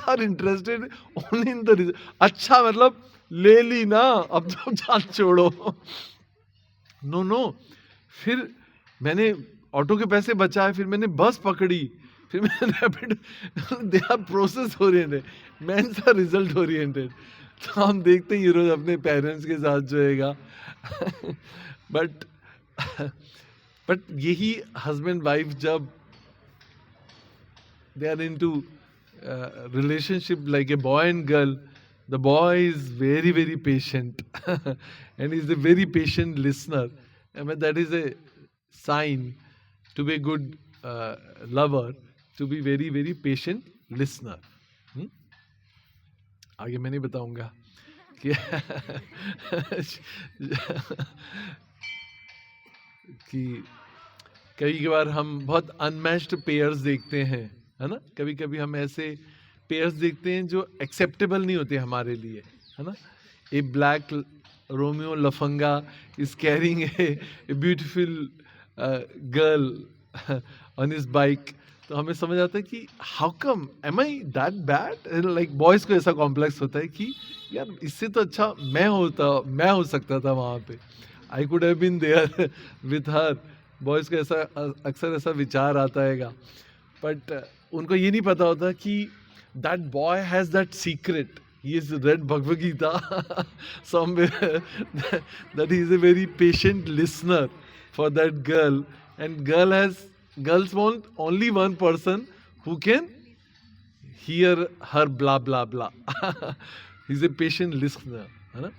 are interested only in the result. अच्छा मतलब ले ली ना, अब तो जान छोड़ो। नो नो, फिर मैंने ऑटो के पैसे बचाए, फिर मैंने बस पकड़ी, फिर मैंने rapid, they are process oriented, mens are result oriented. तो हम देखते हैं ये रोज अपने पेरेंट्स के साथ जो हैगा। बट बट यही हस्बैंड वाइफ जब they are into relationship like a boy and girl, the boy is very very patient and is a very patient listener. I mean, that is a sign to be a good lover, to be very very patient listener. आगे मैं नहीं बताऊंगा कि कि कई बार हम बहुत unmatched pairs देखते हैं, है ना, कभी कभी हम ऐसे पेयर्स देखते हैं जो एक्सेप्टेबल नहीं होते हमारे लिए, है ना। ए ब्लैक रोमियो लफंगा is carrying a beautiful girl on his bike, तो हमें समझ आता है कि how come am I that bad, like boys को ऐसा कॉम्प्लेक्स होता है कि यार इससे तो अच्छा मैं हो सकता था वहाँ पे, I could have been there with her. Boys को ऐसा अक्सर ऐसा विचार आता है, बट उनको ये नहीं पता होता कि that boy has that secret, he is read Bhagavad Gita somewhere, that he is a very patient listener for that girl, and girls want only one person who can hear her blah blah blah, he is a patient listener, है ना।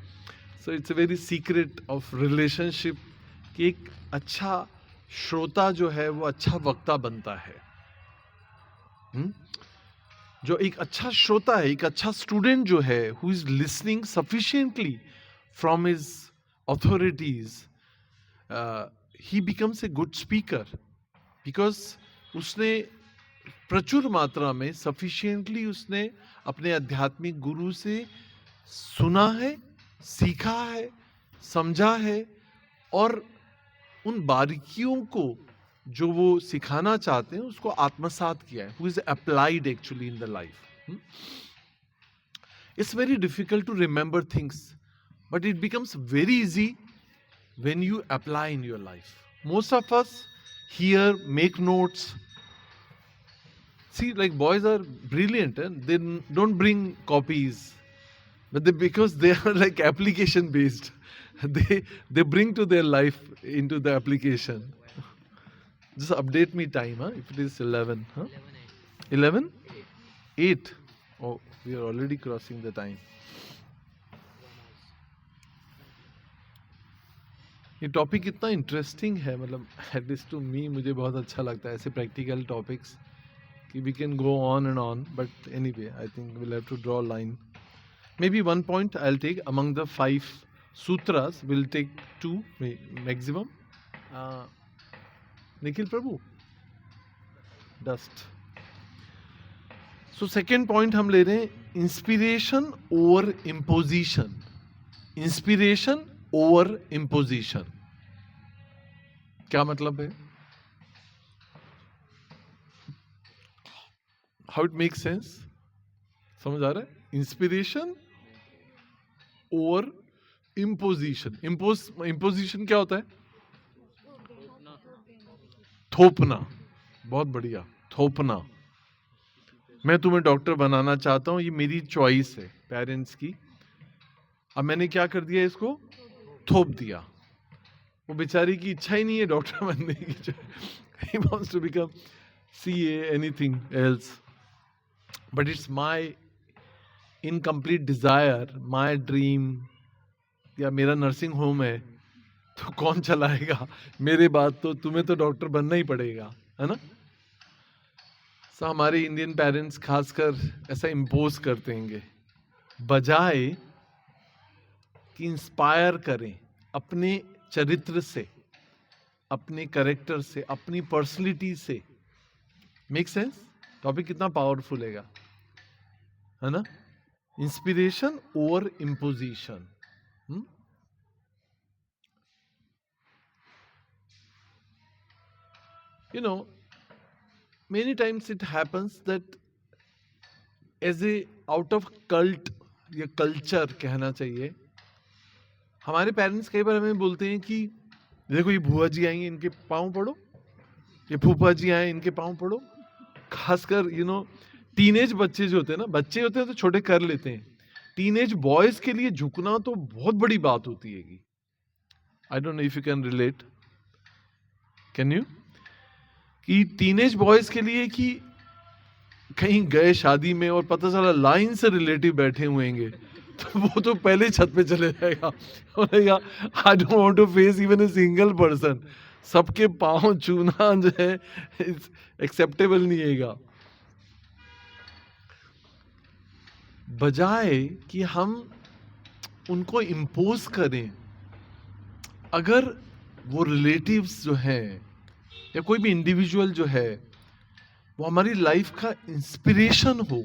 So it's a very secret of relationship कि एक अच्छा श्रोता जो है वो अच्छा वक्ता बनता है। जो एक अच्छा श्रोता है, एक अच्छा स्टूडेंट जो है, who is listening sufficiently from his authorities, he becomes a good speaker, because उसने प्रचुर मात्रा में सफिशिएंटली उसने अपने आध्यात्मिक गुरु से सुना है, सीखा है, समझा है, और उन बारीकियों को जो वो सिखाना चाहते हैं उसको आत्मसात किया है, who is applied actually in the life. It's very difficult to remember things, but it becomes very easy when you apply in your life. Most of us here make notes. See, like boys are brilliant, and they don't bring copies, but because they are like application based, they bring to their life into the application. Just update me time, huh? If it is 11, huh? 11? 8. Oh, we are already crossing the time. ये topic इतना interesting है, मतलब at least to me, मुझे बहुत अच्छा लगता है ऐसे प्रैक्टिकल टॉपिक्स कि we can go on and on, but anyway I think will have to draw line. Maybe one point I'll take among the 5 sutras. We'll take 2 maximum. Nikhil Prabhu, dust. So second point हम ले रहे हैं inspiration over imposition. Inspiration over imposition. क्या मतलब है? How it makes sense? समझ आ रहा है? इंस्पिरेशन और इम्पोजिशन. इम्पोजिशन क्या होता है? थोपना. बहुत बढ़िया, थोपना. मैं तुम्हें डॉक्टर बनाना चाहता हूं, ये मेरी चॉइस है पेरेंट्स की, अब मैंने क्या कर दिया, इसको थोप दिया. वो बेचारी की इच्छा ही नहीं है डॉक्टर बनने की, he wants to become CA, anything else, but it's my incomplete desire, my dream. या मेरा नर्सिंग होम है तो कौन चलाएगा मेरे बाद, तो तुम्हें तो डॉक्टर बनना ही पड़ेगा, है ना. सो हमारे इंडियन पेरेंट्स खासकर ऐसा इम्पोज करते हैं बजाय कि इंस्पायर करें अपने चरित्र से, अपने कैरेक्टर से, अपनी पर्सनैलिटी से। Make sense? टॉपिक कितना पावरफुल है ना? Inspiration over imposition. You know, many times it happens that as a out of cult या कल्चर कहना चाहिए, हमारे पेरेंट्स कई बार हमें बोलते हैं कि देखो ये भुआ जी आएंगे, इनके पाँव पड़ो, ये फूफा जी आए, इनके पाँव पड़ो। खासकर टीनेज बच्चे जो होते हैं ना, बच्चे होते हैं तो छोटे कर लेते हैं, टीनेज बॉयज के लिए झुकना तो बहुत बड़ी बात होती है। आई don't know if you can relate, can you? कि टीनेज बॉयज के लिए कि कहीं गए शादी में और पता चला लाइन से रिलेटिव बैठे हुए हैं, तो वो तो पहले ही छत पे चले जाएगा, बोलेगा I don't want to face even a single person. सबके पांव छूना जो है एक्सेप्टेबल नहीं है। बजाय कि हम उनको इम्पोज करें, अगर वो रिलेटिव्स जो हैं या कोई भी इंडिविजुअल जो है वो हमारी लाइफ का इंस्पिरेशन हो,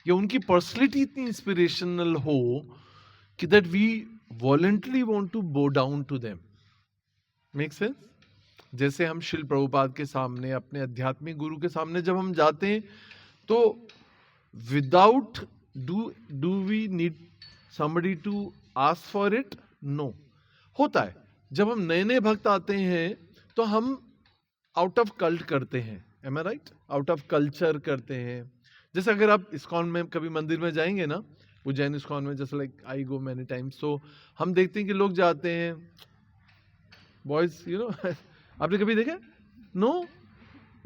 या उनकी पर्सनैलिटी इतनी इंस्पिरेशनल हो कि that we voluntary want to bow down to them. Make sense? जैसे हम शिल प्रभुपाद के सामने, अपने आध्यात्मिक गुरु के सामने जब हम जाते हैं, तो without do we need somebody to ask for it? No. होता है जब हम नए नए भक्त आते हैं तो हम आउट ऑफ कल्ट करते हैं, am I right? Out of culture करते हैं। जैसे अगर आप इस्कॉन में कभी मंदिर में जाएंगे ना, उज्जैन इस्कॉन में, जैसे like I go many times, तो हम देखते हैं कि लोग जाते हैं, बॉयज आपने कभी देखा? नो?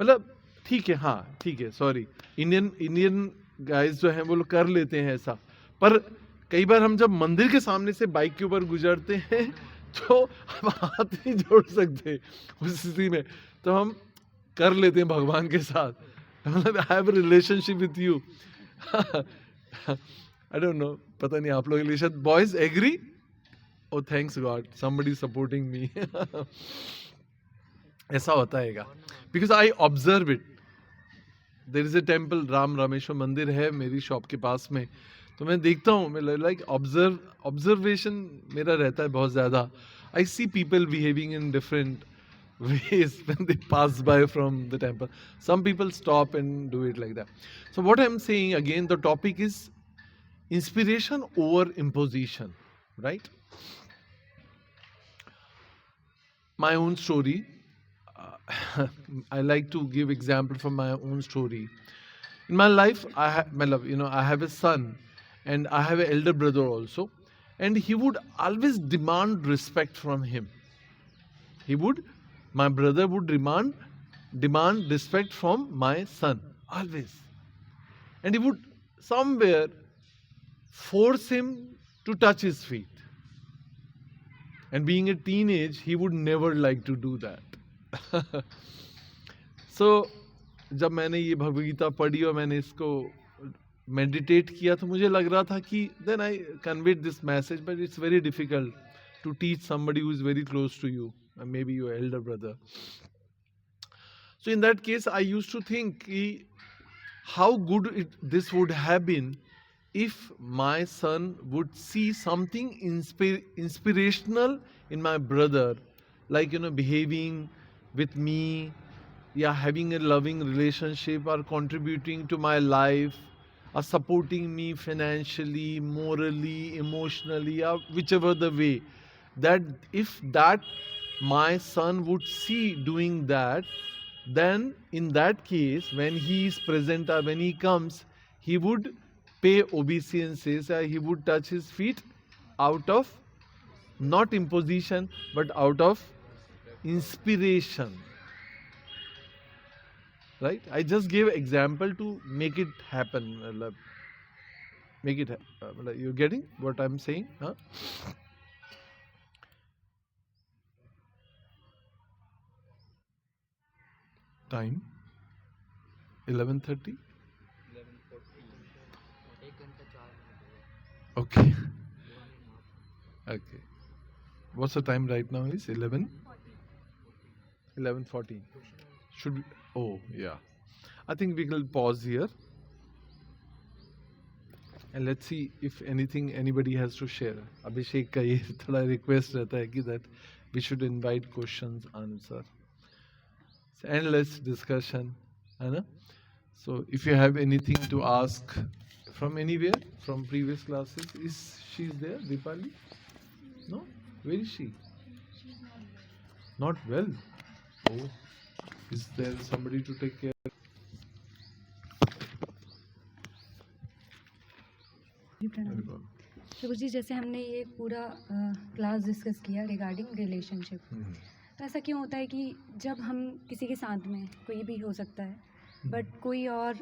मतलब ठीक है, हाँ ठीक है, सॉरी, इंडियन गाइज जो हैं वो लोग कर लेते हैं ऐसा, पर कई बार हम जब मंदिर के सामने से बाइक के ऊपर गुजरते हैं तो हम हाथ नहीं जोड़ सकते उस स्थिति में, तो हम कर लेते हैं भगवान के साथ, मतलब I have a relationship with you. I don't know, पता नहीं आप लोग के लिए शायद boys agree. Oh thanks God, somebody supporting me. ऐसा होता है, because I observe it. There is a temple, Ram Rameshwar मंदिर है मेरी शॉप के पास में, तो मैं देखता हूँ, मैं लाइक ऑब्जर्वेशन मेरा रहता है बहुत ज़्यादा। I see people behaving in different ways when they pass by from the temple. Some people stop and do it like that. So what I'm saying again, the topic is inspiration over imposition, right? My own story. I like to give example from my own story. In my life, I have a son, and I have an elder brother also, and he would always demand respect from him. My brother would demand respect from my son, always. And he would somewhere force him to touch his feet. And being a teenage, he would never like to do that. So, जब मैंने ये भगवद गीता पढ़ी और मैंने इसको meditate किया, तो मुझे लग रहा था कि then I conveyed this message, but it's very difficult to teach somebody who is very close to you, maybe your elder brother. So in that case, I used to think how good this would have been if my son would see something inspirational in my brother, like behaving with me, having a loving relationship, or contributing to my life, or supporting me financially, morally, emotionally, or whichever the way. That if my son would see doing that, then in that case, when he is present or when he comes, he would pay obeisances, or he would touch his feet out of not imposition but out of inspiration. Right? I just gave example to make it happen. You're getting what I'm saying? Huh? Time 11:30. 11:40, 1 घंटा 4 minute हो गया। Okay. Okay. What's the time right now? Is 11? 11:14. Should we, oh yeah. I think we will pause here and let's see if anything anybody has to share. Abhishek का ये थोड़ा request रहता है कि that we should invite questions, answer. It's endless discussion, है ना? So if you have anything to ask from anywhere, from previous classes, is she there, Deepali? No? Where is she? She's Not well. Oh, is there somebody to take care? Very good. तो गुरुजी जैसे हमने ये पूरा class discuss किया regarding relationship, तो ऐसा क्यों होता है कि जब हम किसी के साथ में, कोई भी हो सकता है, बट कोई और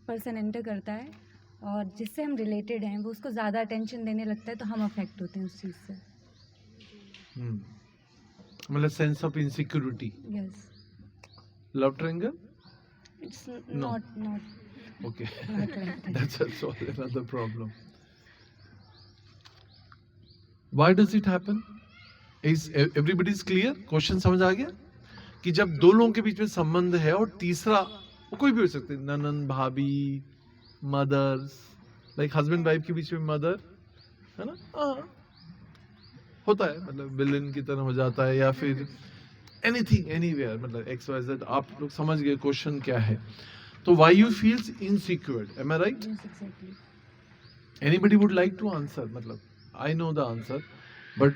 पर्सन एंटर करता है और जिससे हम रिलेटेड हैं वो उसको ज़्यादा अटेंशन देने लगता है तो हम अफेक्ट होते हैं उस चीज़ से. मतलब sense of insecurity. Yes, love triangle? It's No. Not Okay. Like that. That's also another problem. Why does it happen? Is everybody is clear? Question समझ आ गया? कि जब दो लोगों के बीच में संबंध है और तीसरा वो कोई भी हो सकते हैं, ननन, भाभी, मदर्स, लाइक हस्बैंड वाइफ के बीच में मदर, है ना? हाँ, होता है, मतलब विलन की तरह हो जाता है, या फिर एनीथिंग एनीवेयर, मतलब एक्स वाई जेड. आप लोग समझ गए क्वेश्चन क्या है. तो why you feels insecure, am I right? Yes, exactly. Anybody would like to answer? मतलब I know the answer, but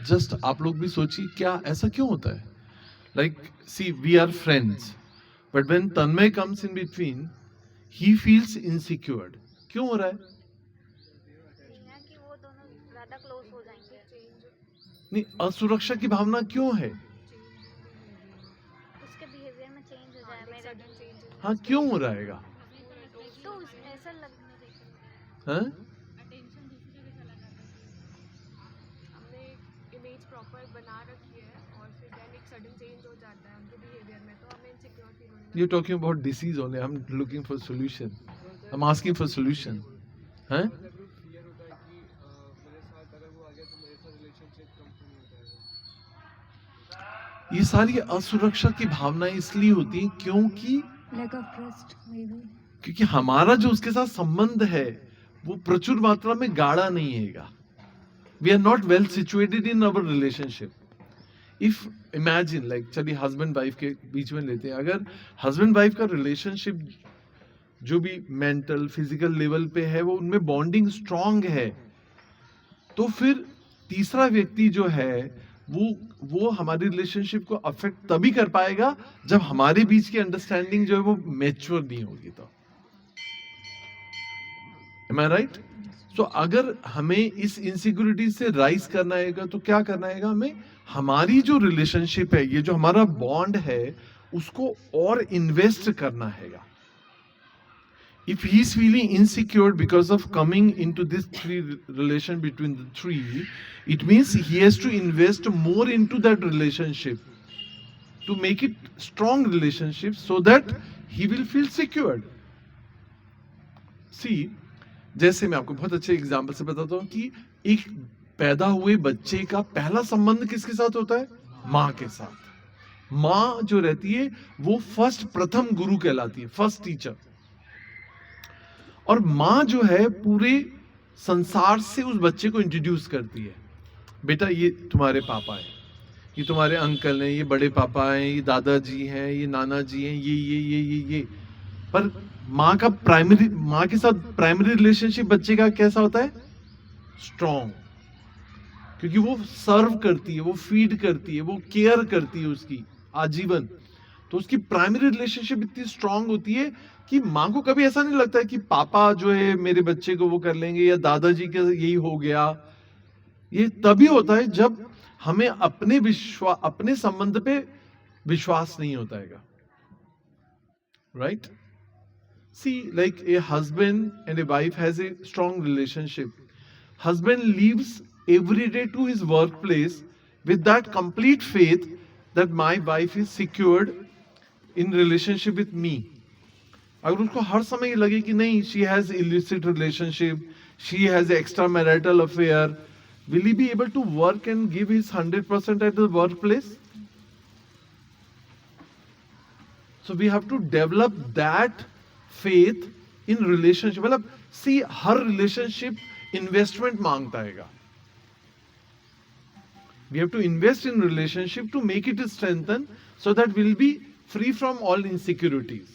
just आप लोग भी सोचिए क्या ऐसा क्यों होता है. Like see, we are friends, but when Tanmay comes in between, he feels insecured. क्यों हो रहा है? कि वो दोनों ज़्यादा क्लोज हो जाएंगे. नहीं, असुरक्षा की भावना क्यों है? उसके बिहेवियर में चेंज हो जाए, मेरा हाँ, क्यों हो रहेगा? तो ऐसा लगने देते हाँ? अटेंशन दूसरी जगह चला जाता है. हमने एक इमेज प्रॉपर बना रखी है और फिर देन एक सडन चेंज हो जाता है उनके बिहेवियर में, तो हमें इनसिक्योर फील होने लगता You're talking about disease only. I'm looking for solution. I'm asking for solution. हैं? मतलब फियर होता है कि मेरे साथ अगर वो आ गया तो मेरे साथ रिलेशनशिप कंटिन्यू हो जाएगा. ये सारी असुरक्षा की भावनाएं इसलिए होती हैं क्योंकि lack of trust maybe. क्योंकि हमारा जो उसके साथ संबंध है वो प्रचुर मात्रा में गाढ़ा नहीं हैगा. We are not well situated in our relationship. If imagine like, चलिए हस्बैंड वाइफ के बीच में लेते हैं, अगर हस्बैंड वाइफ का रिलेशनशिप जो भी मेंटल फिजिकल लेवल पे है वो उनमें बॉन्डिंग स्ट्रांग है, तो फिर तीसरा व्यक्ति जो है वो हमारी रिलेशनशिप को अफेक्ट तभी कर पाएगा जब हमारे बीच की अंडरस्टैंडिंग जो है वो मैच्योर नहीं होगी. तो Am I right? So अगर हमें इस इनसिक्योरिटी से राइज करना है तो क्या करना है? हमें हमारी जो रिलेशनशिप है, ये जो हमारा बॉन्ड है, उसको और इन्वेस्ट करना हैगा. If he is feeling insecure because of coming into this relation between the three, it means he has to invest more into that relationship to make it strong relationship so that he will feel secured. See, जैसे मैं आपको बहुत अच्छे example से बताता हूँ कि एक पैदा हुए बच्चे का पहला संबंध किसके साथ होता है? माँ के साथ. माँ जो रहती है वो प्रथम गुरु कहलाती है, फर्स्ट टीचर. और माँ जो है पूरे संसार से उस बच्चे को इंट्रोड्यूस करती है. बेटा ये तुम्हारे पापा हैं, ये तुम्हारे अंकल हैं, ये बड़े पापा हैं, ये दादाजी हैं, ये नाना जी हैं, ये. पर माँ के साथ प्राइमरी रिलेशनशिप बच्चे का कैसा होता है? स्ट्रॉन्ग. क्योंकि वो सर्व करती है, वो फीड करती है, वो केयर करती है उसकी आजीवन. तो उसकी प्राइमरी रिलेशनशिप इतनी स्ट्रॉन्ग होती है कि माँ को कभी ऐसा नहीं लगता है कि पापा जो है मेरे बच्चे को वो कर लेंगे या दादाजी का यही हो गया. ये तभी होता है जब हमें अपने संबंध पे विश्वास नहीं होता है. Right? See, like a husband and a wife has a strong relationship. Husband leaves every day to his workplace with that complete faith that my wife is secured in relationship with me. अगर उसको हर समय ये लगे कि नहीं, she has illicit relationship, she has extramarital affair, will he be able to work and give his 100% at the workplace? So we have to develop that faith in relationship. मतलब see, हर relationship investment मांगता हैगा. We have to invest in relationship to make it strengthen so that we'll be free from all insecurities.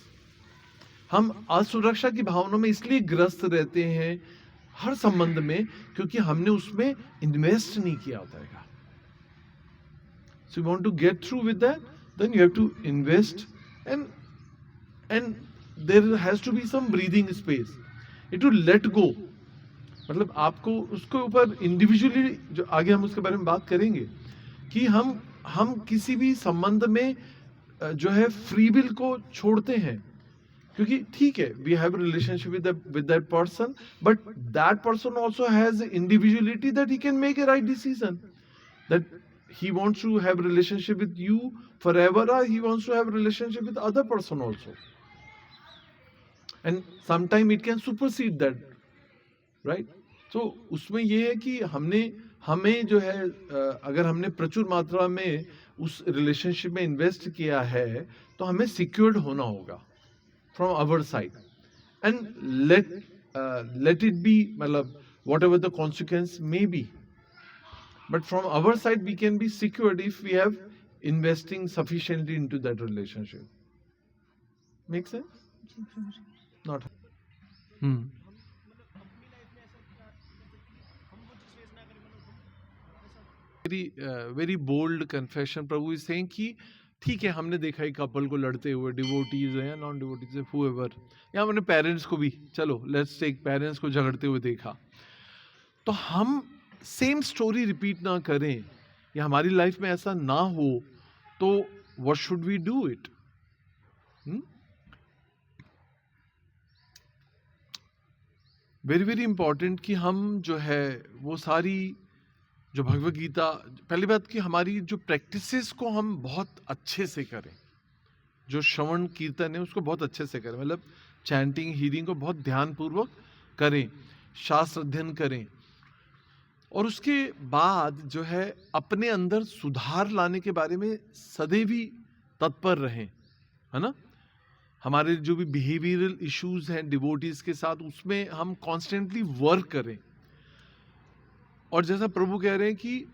हम असुरक्षा की भावना में इसलिए ग्रस्त रहते हैं हर संबंध में क्योंकि हमने उसमें इन्वेस्ट नहीं किया होता है. So you want to get through with that, then you have to invest, and there has to be some breathing space. You have to let go. मतलब आपको उसके ऊपर इंडिविजुअली, जो आगे हम उसके बारे में बात करेंगे, कि हम किसी भी संबंध में जो है फ्री विल को छोड़ते हैं, क्योंकि ठीक है we have relationship with that person, but that person also has individuality that he can make a right decision, that he wants to have relationship with you forever or he wants to have relationship with other person also, and sometime it can supersede that, right? So उसमें ये है कि हमें जो है अगर हमने प्रचुर मात्रा में उस रिलेशनशिप में इन्वेस्ट किया है तो हमें सिक्योर्ड होना होगा from our side, and let it be, मतलब whatever the consequence may be, but from our side we can be secured if we have investing sufficiently into that relationship. Make sense? Not very bold confession. Prabhu is saying कि ठीक है हमने देखा है couple को लड़ते हुए, devotees हैं या नॉन डिवोटीज है, whoever, या हमने पेरेंट्स को भी, चलो लेट्स टेक पेरेंट्स को झगड़ते हुए देखा, तो हम सेम स्टोरी रिपीट ना करें या हमारी लाइफ में ऐसा ना हो, तो what should we do it? Very very important कि हम जो है वो सारी जो भगवत गीता, पहली बात कि हमारी जो प्रैक्टिसेस को हम बहुत अच्छे से करें, जो श्रवण कीर्तन है उसको बहुत अच्छे से करें, मतलब चैंटिंग हीरिंग को बहुत ध्यानपूर्वक करें, शास्त्र अध्ययन करें, और उसके बाद जो है अपने अंदर सुधार लाने के बारे में सदैव ही तत्पर रहें, है ना? हमारे जो भी बिहेवियरल इश्यूज हैं डिवोटीज के साथ, उसमें हम कॉन्स्टेंटली वर्क करें. और जैसा प्रभु कह रहे हैं कि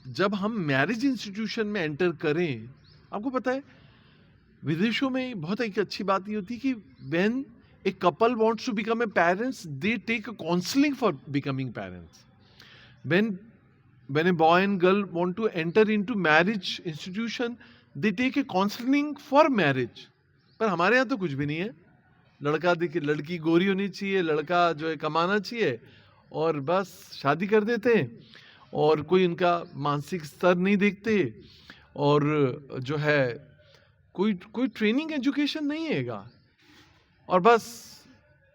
जब हम मैरिज इंस्टीट्यूशन में एंटर करें, आपको पता है विदेशों में बहुत एक अच्छी बात ये होती है कि when a couple wants to become a parents, they take a counselling for becoming parents. When a boy and girl want to enter into marriage institution, they take a counseling for marriage. पर हमारे यहाँ तो कुछ भी नहीं है. लड़का दिखे, लड़की गोरी होनी चाहिए, लड़का जो है कमाना चाहिए, और बस शादी कर देते हैं, और कोई उनका मानसिक स्तर नहीं देखते, और जो है कोई ट्रेनिंग एजुकेशन नहीं हैगा, और बस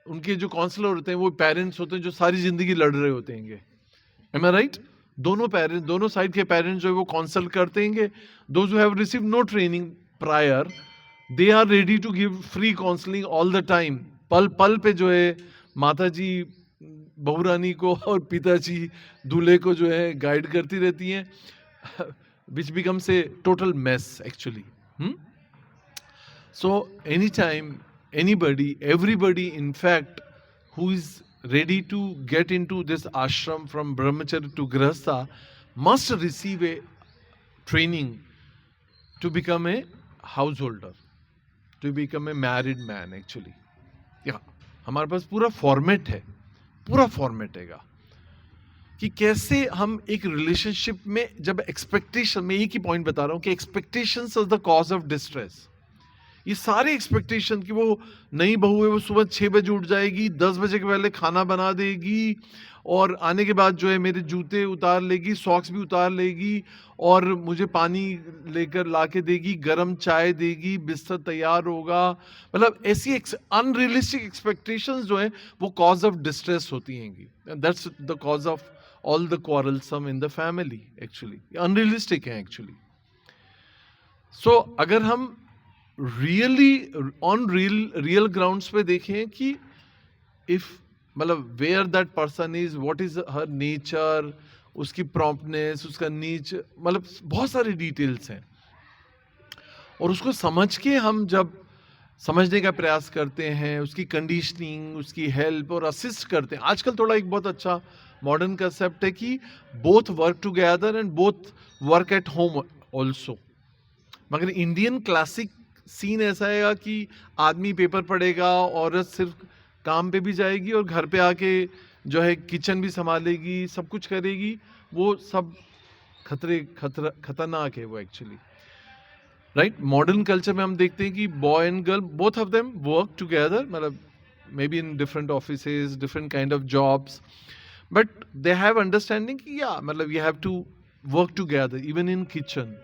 उनके जो काउंसलर होते हैं वो पेरेंट्स होते हैं जो सारी जिंदगी लड़ रहे होते हैं. Am I right? दोनों साइड के पेरेंट्स जो है वो काउंसल करते हैं. Those who have received no training prior, they are ready to give free counseling all the time. पल पे जो है माता जी बहुरानी को और पिताजी दूल्हे को जो है गाइड करती रहती हैं, which becomes a total mess actually. So anytime everybody in fact who is ready to get into this ashram from brahmacharya to grihastha must receive a training to become a householder, to become a married man actually. Yeah, हमारे पास पूरा format हैगा कि कैसे हम एक relationship में जब expectation, मैं एक ही पॉइंट बता रहा हूं कि expectations are the cause of distress. ये सारे एक्सपेक्टेशन कि वो नई बहू है, वो सुबह 6 बजे उठ जाएगी, 10 बजे के पहले खाना बना देगी, और आने के बाद जो है मेरे जूते उतार लेगी, सॉक्स भी उतार लेगी, और मुझे पानी लेकर लाके देगी, गरम चाय देगी, बिस्तर तैयार होगा. मतलब ऐसी अनरियलिस्टिक एक्सपेक्टेशंस जो है वो कॉज ऑफ डिस्ट्रेस होती हैं. That's the cause of all the quarrelsome in the family actually. Unrealistic है एक्चुअली. सो अगर हम रियली ऑन रियल ग्राउंड्स पे देखें कि इफ मतलब where that person is, what is her nature, उसकी प्रॉम्प्टनेस, उसका नीच, मतलब बहुत सारे डिटेल्स हैं। और उसको समझ के हम जब समझने का प्रयास करते हैं, उसकी कंडीशनिंग, उसकी हेल्प और असिस्ट करते हैं। आजकल थोड़ा एक बहुत अच्छा मॉडर्न कंसेप्ट है कि both work together and both work at home also. मगर इंडियन क्लासिक सीन ऐसा है कि आदमी पेपर पढ़ेगा, औरत सिर्फ काम पे भी जाएगी और घर पे आके जो है किचन भी संभालेगी, सब कुछ करेगी। वो सब खतरनाक है वो एक्चुअली, राइट। मॉडर्न कल्चर में हम देखते हैं कि boy and girl both of them work together, मतलब maybe in different offices, different kind of jobs, but they have understanding कि या मतलब you have to work together even in kitchen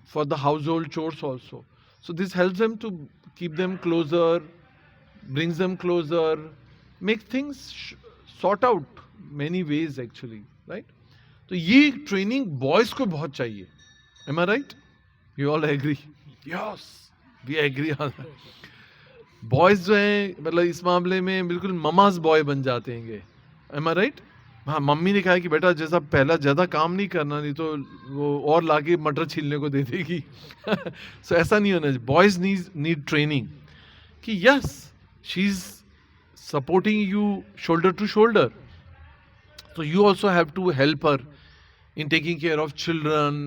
for the household chores also. So this helps them to keep them closer, brings them closer, make things sort out many ways actually, right? तो ये training boys को बहुत चाहिए। Am I right? You all agree? Yes, we agree on that. Boys जो हैं मतलब इस मामले में बिल्कुल ममाज बॉय बन जाते हैं। Am I right? हाँ, मम्मी ने कहा कि बेटा जैसा पहला ज़्यादा काम नहीं करना, नहीं तो वो और लाके मटर छीलने को दे देगी। सो ऐसा नहीं होना चाहिए। बॉयज नीड ट्रेनिंग कि yes she is supporting you shoulder to shoulder, तो you also have to help her in taking care of children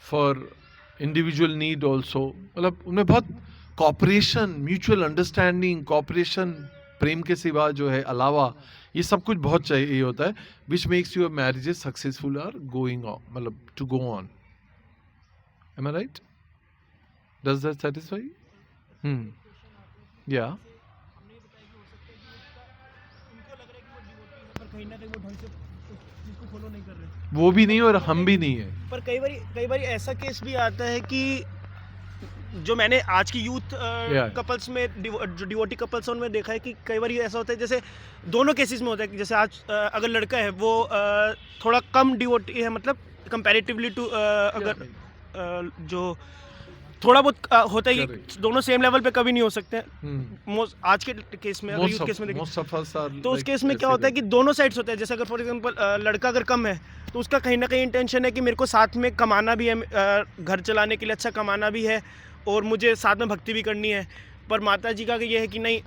for individual need also. मतलब उनमें बहुत कॉपरेशन, म्यूचुअल अंडरस्टैंडिंग, कॉपरेशन, प्रेम के सिवा जो है अलावा ये सब कुछ बहुत चाहिए होता है, which makes your marriages successful और गोइंग ऑन, मतलब to go on. Am I right? Does that satisfy? या कहीं ना कहीं वो ढंग से उस चीज को फॉलो नहीं कर रहे, वो भी नहीं और हम भी नहीं है। पर कई बार ऐसा केस भी आता है कि जो मैंने आज की यूथ कपल्स में जो डिवोटी कपल्स हैं उनमें देखा है कि कई बार ऐसा होता है, जैसे दोनों केसेस में होता है कि जैसे आज अगर लड़का है वो थोड़ा कम डिवोटी है, मतलब कंपैरेटिवली टू अगर जो थोड़ा बहुत होता है कि दोनों सेम लेवल पे कभी नहीं हो सकते हैं। आज के केस में, अगर यूथ केस में देखें तो उस केस में क्या होता है कि दोनों साइड्स होता है। जैसे अगर फॉर एग्जांपल लड़का अगर कम है तो उसका कहीं ना कहीं इंटेंशन है कि मेरे को साथ में कमाना भी है, घर चलाने के लिए अच्छा कमाना भी है और मुझे साथ में भक्ति भी करनी है। पर माता जी का ये है कि नहीं,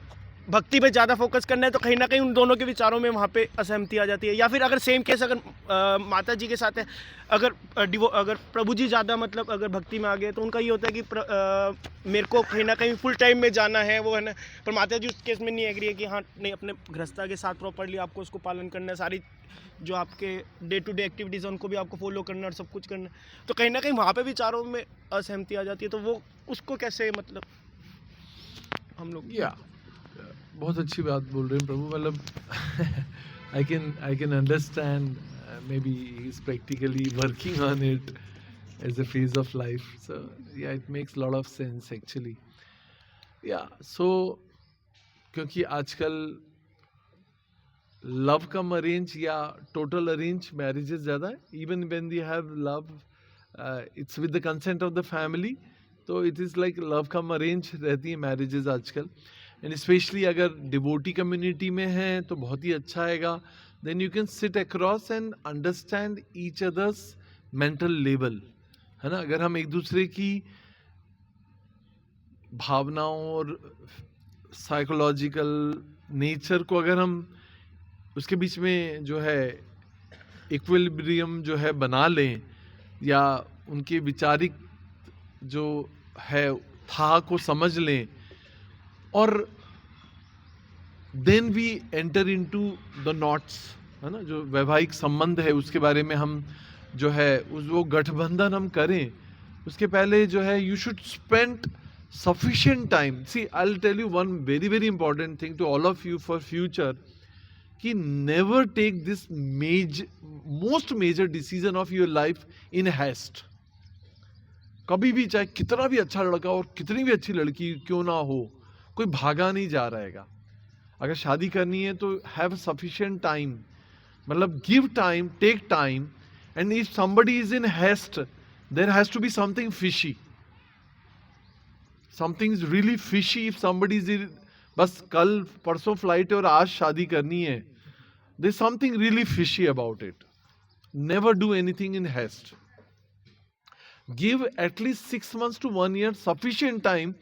भक्ति पे ज़्यादा फोकस करना है, तो कहीं ना कहीं उन दोनों के विचारों में वहाँ पे असहमति आ जाती है। या फिर अगर सेम केस अगर माता जी के साथ है, अगर प्रभु जी ज़्यादा मतलब अगर भक्ति में आ गए तो उनका ये होता है कि मेरे को कहीं ना कहीं फुल टाइम में जाना है, वो है ना। पर माता जी उस केस में नहीं एग्री है कि हाँ नहीं, अपने गृहस्था के साथ प्रॉपर्ली आपको उसको पालन करना है, सारी जो आपके डे टू डे एक्टिविटीज़ हैं उनको भी आपको फॉलो करना और सब कुछ करना। तो कहीं ना कहीं वहाँ पे विचारों में असहमति आ जाती है, तो वो उसको कैसे मतलब हम लोग बहुत अच्छी बात बोल रहे हैं प्रभु। मतलब I can understand, maybe he is practically working on it as a phase of life, so या it makes lot of sense actually. या सो क्योंकि आजकल लव कम अरेंज या टोटल अरेंज मैरिजेस ज़्यादा है। Even when we have love, it's with the consent of the family, तो it is like love cum arrange रहती है marriages आजकल। एंड स्पेशली अगर डिवोटी कम्युनिटी में हैं तो बहुत ही अच्छा आएगा। Then you can sit across and understand each others mental level, है ना। अगर हम एक दूसरे की भावनाओं और साइकोलॉजिकल नेचर को अगर हम उसके बीच में जो है इक्विलिब्रियम जो है बना लें, या उनके विचारिक जो है था को समझ लें, और then we enter into the knots, है ना, जो वैवाहिक संबंध है उसके बारे में हम जो है वो गठबंधन हम करें, उसके पहले जो है you should spend sufficient time. See, I'll tell you one very very important thing to all of you for future, कि never take this most major decision of your life in haste. कभी भी, चाहे कितना भी अच्छा लड़का और कितनी भी अच्छी लड़की क्यों ना हो, कोई भागा नहीं जा रहेगा। अगर शादी करनी है तो have sufficient time, मतलब give time, take time, and if somebody is in haste, there has to be something fishy. Something is really fishy if somebody is in, बस कल परसों फ्लाइट है और आज शादी करनी है, there's something really fishy about it. Never do anything in haste. Give at least 6 months to 1 year sufficient time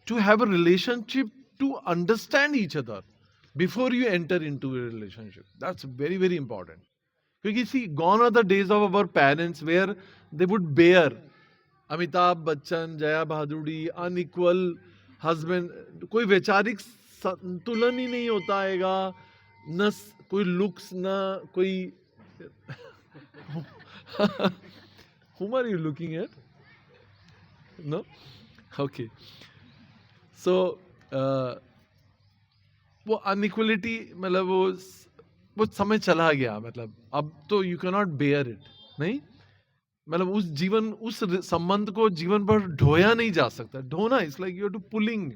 to have a relationship, to understand each other before you enter into a relationship. That's very, very important. Because see, gone are the days of our parents where they would bear Amitabh Bachchan, Jaya Bahaduri, unequal husband. कोई वैचारिक संतुलन ही नहीं होता हैगा, न कोई looks, न कोई whom are you looking at? No? Okay. So, वो अनइक्वलिटी मतलब वो समय चला गया, मतलब अब तो you can not bear it, नहीं मतलब उस जीवन, उस संबंध को जीवन भर ढोया नहीं जा सकता. ढोना is like you are to pulling.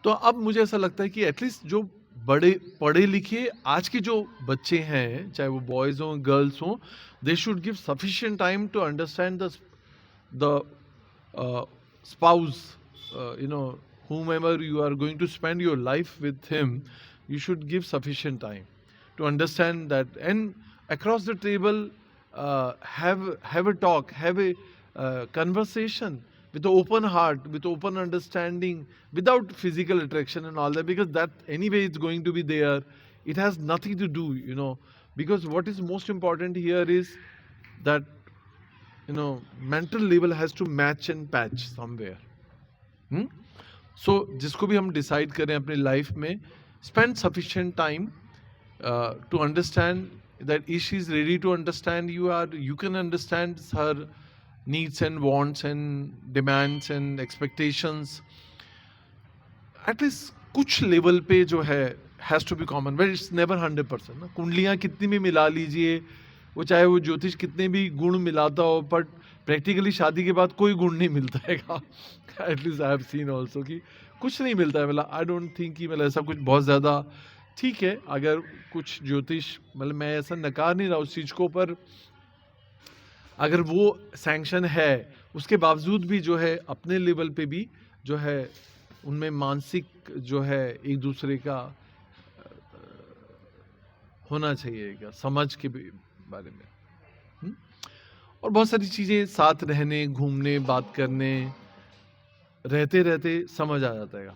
तो अब मुझे ऐसा लगता है कि एटलीस्ट जो बड़े पढ़े लिखे आज के जो बच्चे हैं, चाहे वो बॉयज हों गर्ल्स हों, they should give sufficient time to understand the spouse, whomever you are going to spend your life with him, you should give sufficient time to understand that, and across the table have a talk, have a conversation with an open heart, with open understanding, without physical attraction and all that, because that anyway it's going to be there. It has nothing to do, because what is most important here is that mental level has to match and patch somewhere. So जिसको भी हम decide करें अपनी life में, spend sufficient time to understand that if she is ready to understand you can understand her needs and wants and demands and expectations. At least कुछ level पे जो है has to be common, but it's never 100%. ना कुंडलियाँ कितनी भी मिला लीजिए, वो चाहे वो ज्योतिष कितने भी गुण मिलाता हो, पर प्रैक्टिकली शादी के बाद कोई गुण नहीं मिलता है. At least I have seen also कि कुछ नहीं मिलता है. मतलब आई डोंट थिंक कि मतलब ऐसा कुछ बहुत ज़्यादा ठीक है. अगर कुछ ज्योतिष, मतलब मैं ऐसा नकार नहीं रहा उस चीज़ को, पर अगर वो सैंक्शन है उसके बावजूद भी जो है अपने लेवल पे भी जो है उनमें मानसिक जो है एक दूसरे का होना चाहिए, समझ के बारे में. और बहुत सारी चीज़ें साथ रहने, घूमने, बात करने, रहते रहते समझ आ जाता है.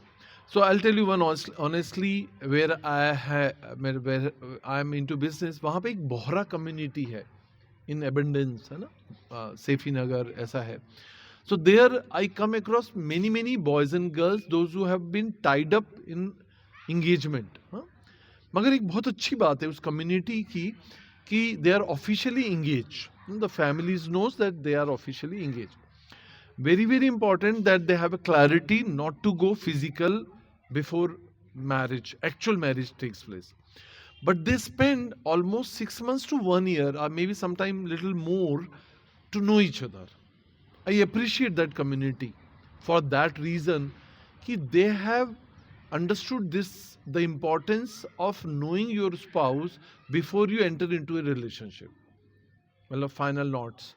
So I tell you one honestly, where I am into business, वहाँ पे एक बोहरा कम्युनिटी है इन एबंडेंस, है ना, सेफी नगर ऐसा है. So there I come across many boys and girls those who have been tied up in engagement. मगर एक बहुत अच्छी बात है उस कम्युनिटी की कि they are officially engaged. The families knows that they are officially engaged. Very, very important that they have a clarity not to go physical before marriage, actual marriage takes place. But they spend almost 6 months to 1 year, or maybe sometime little more, to know each other. I appreciate that community for that reason, that they have understood the importance of knowing your spouse before you enter into a relationship. Well, final notes.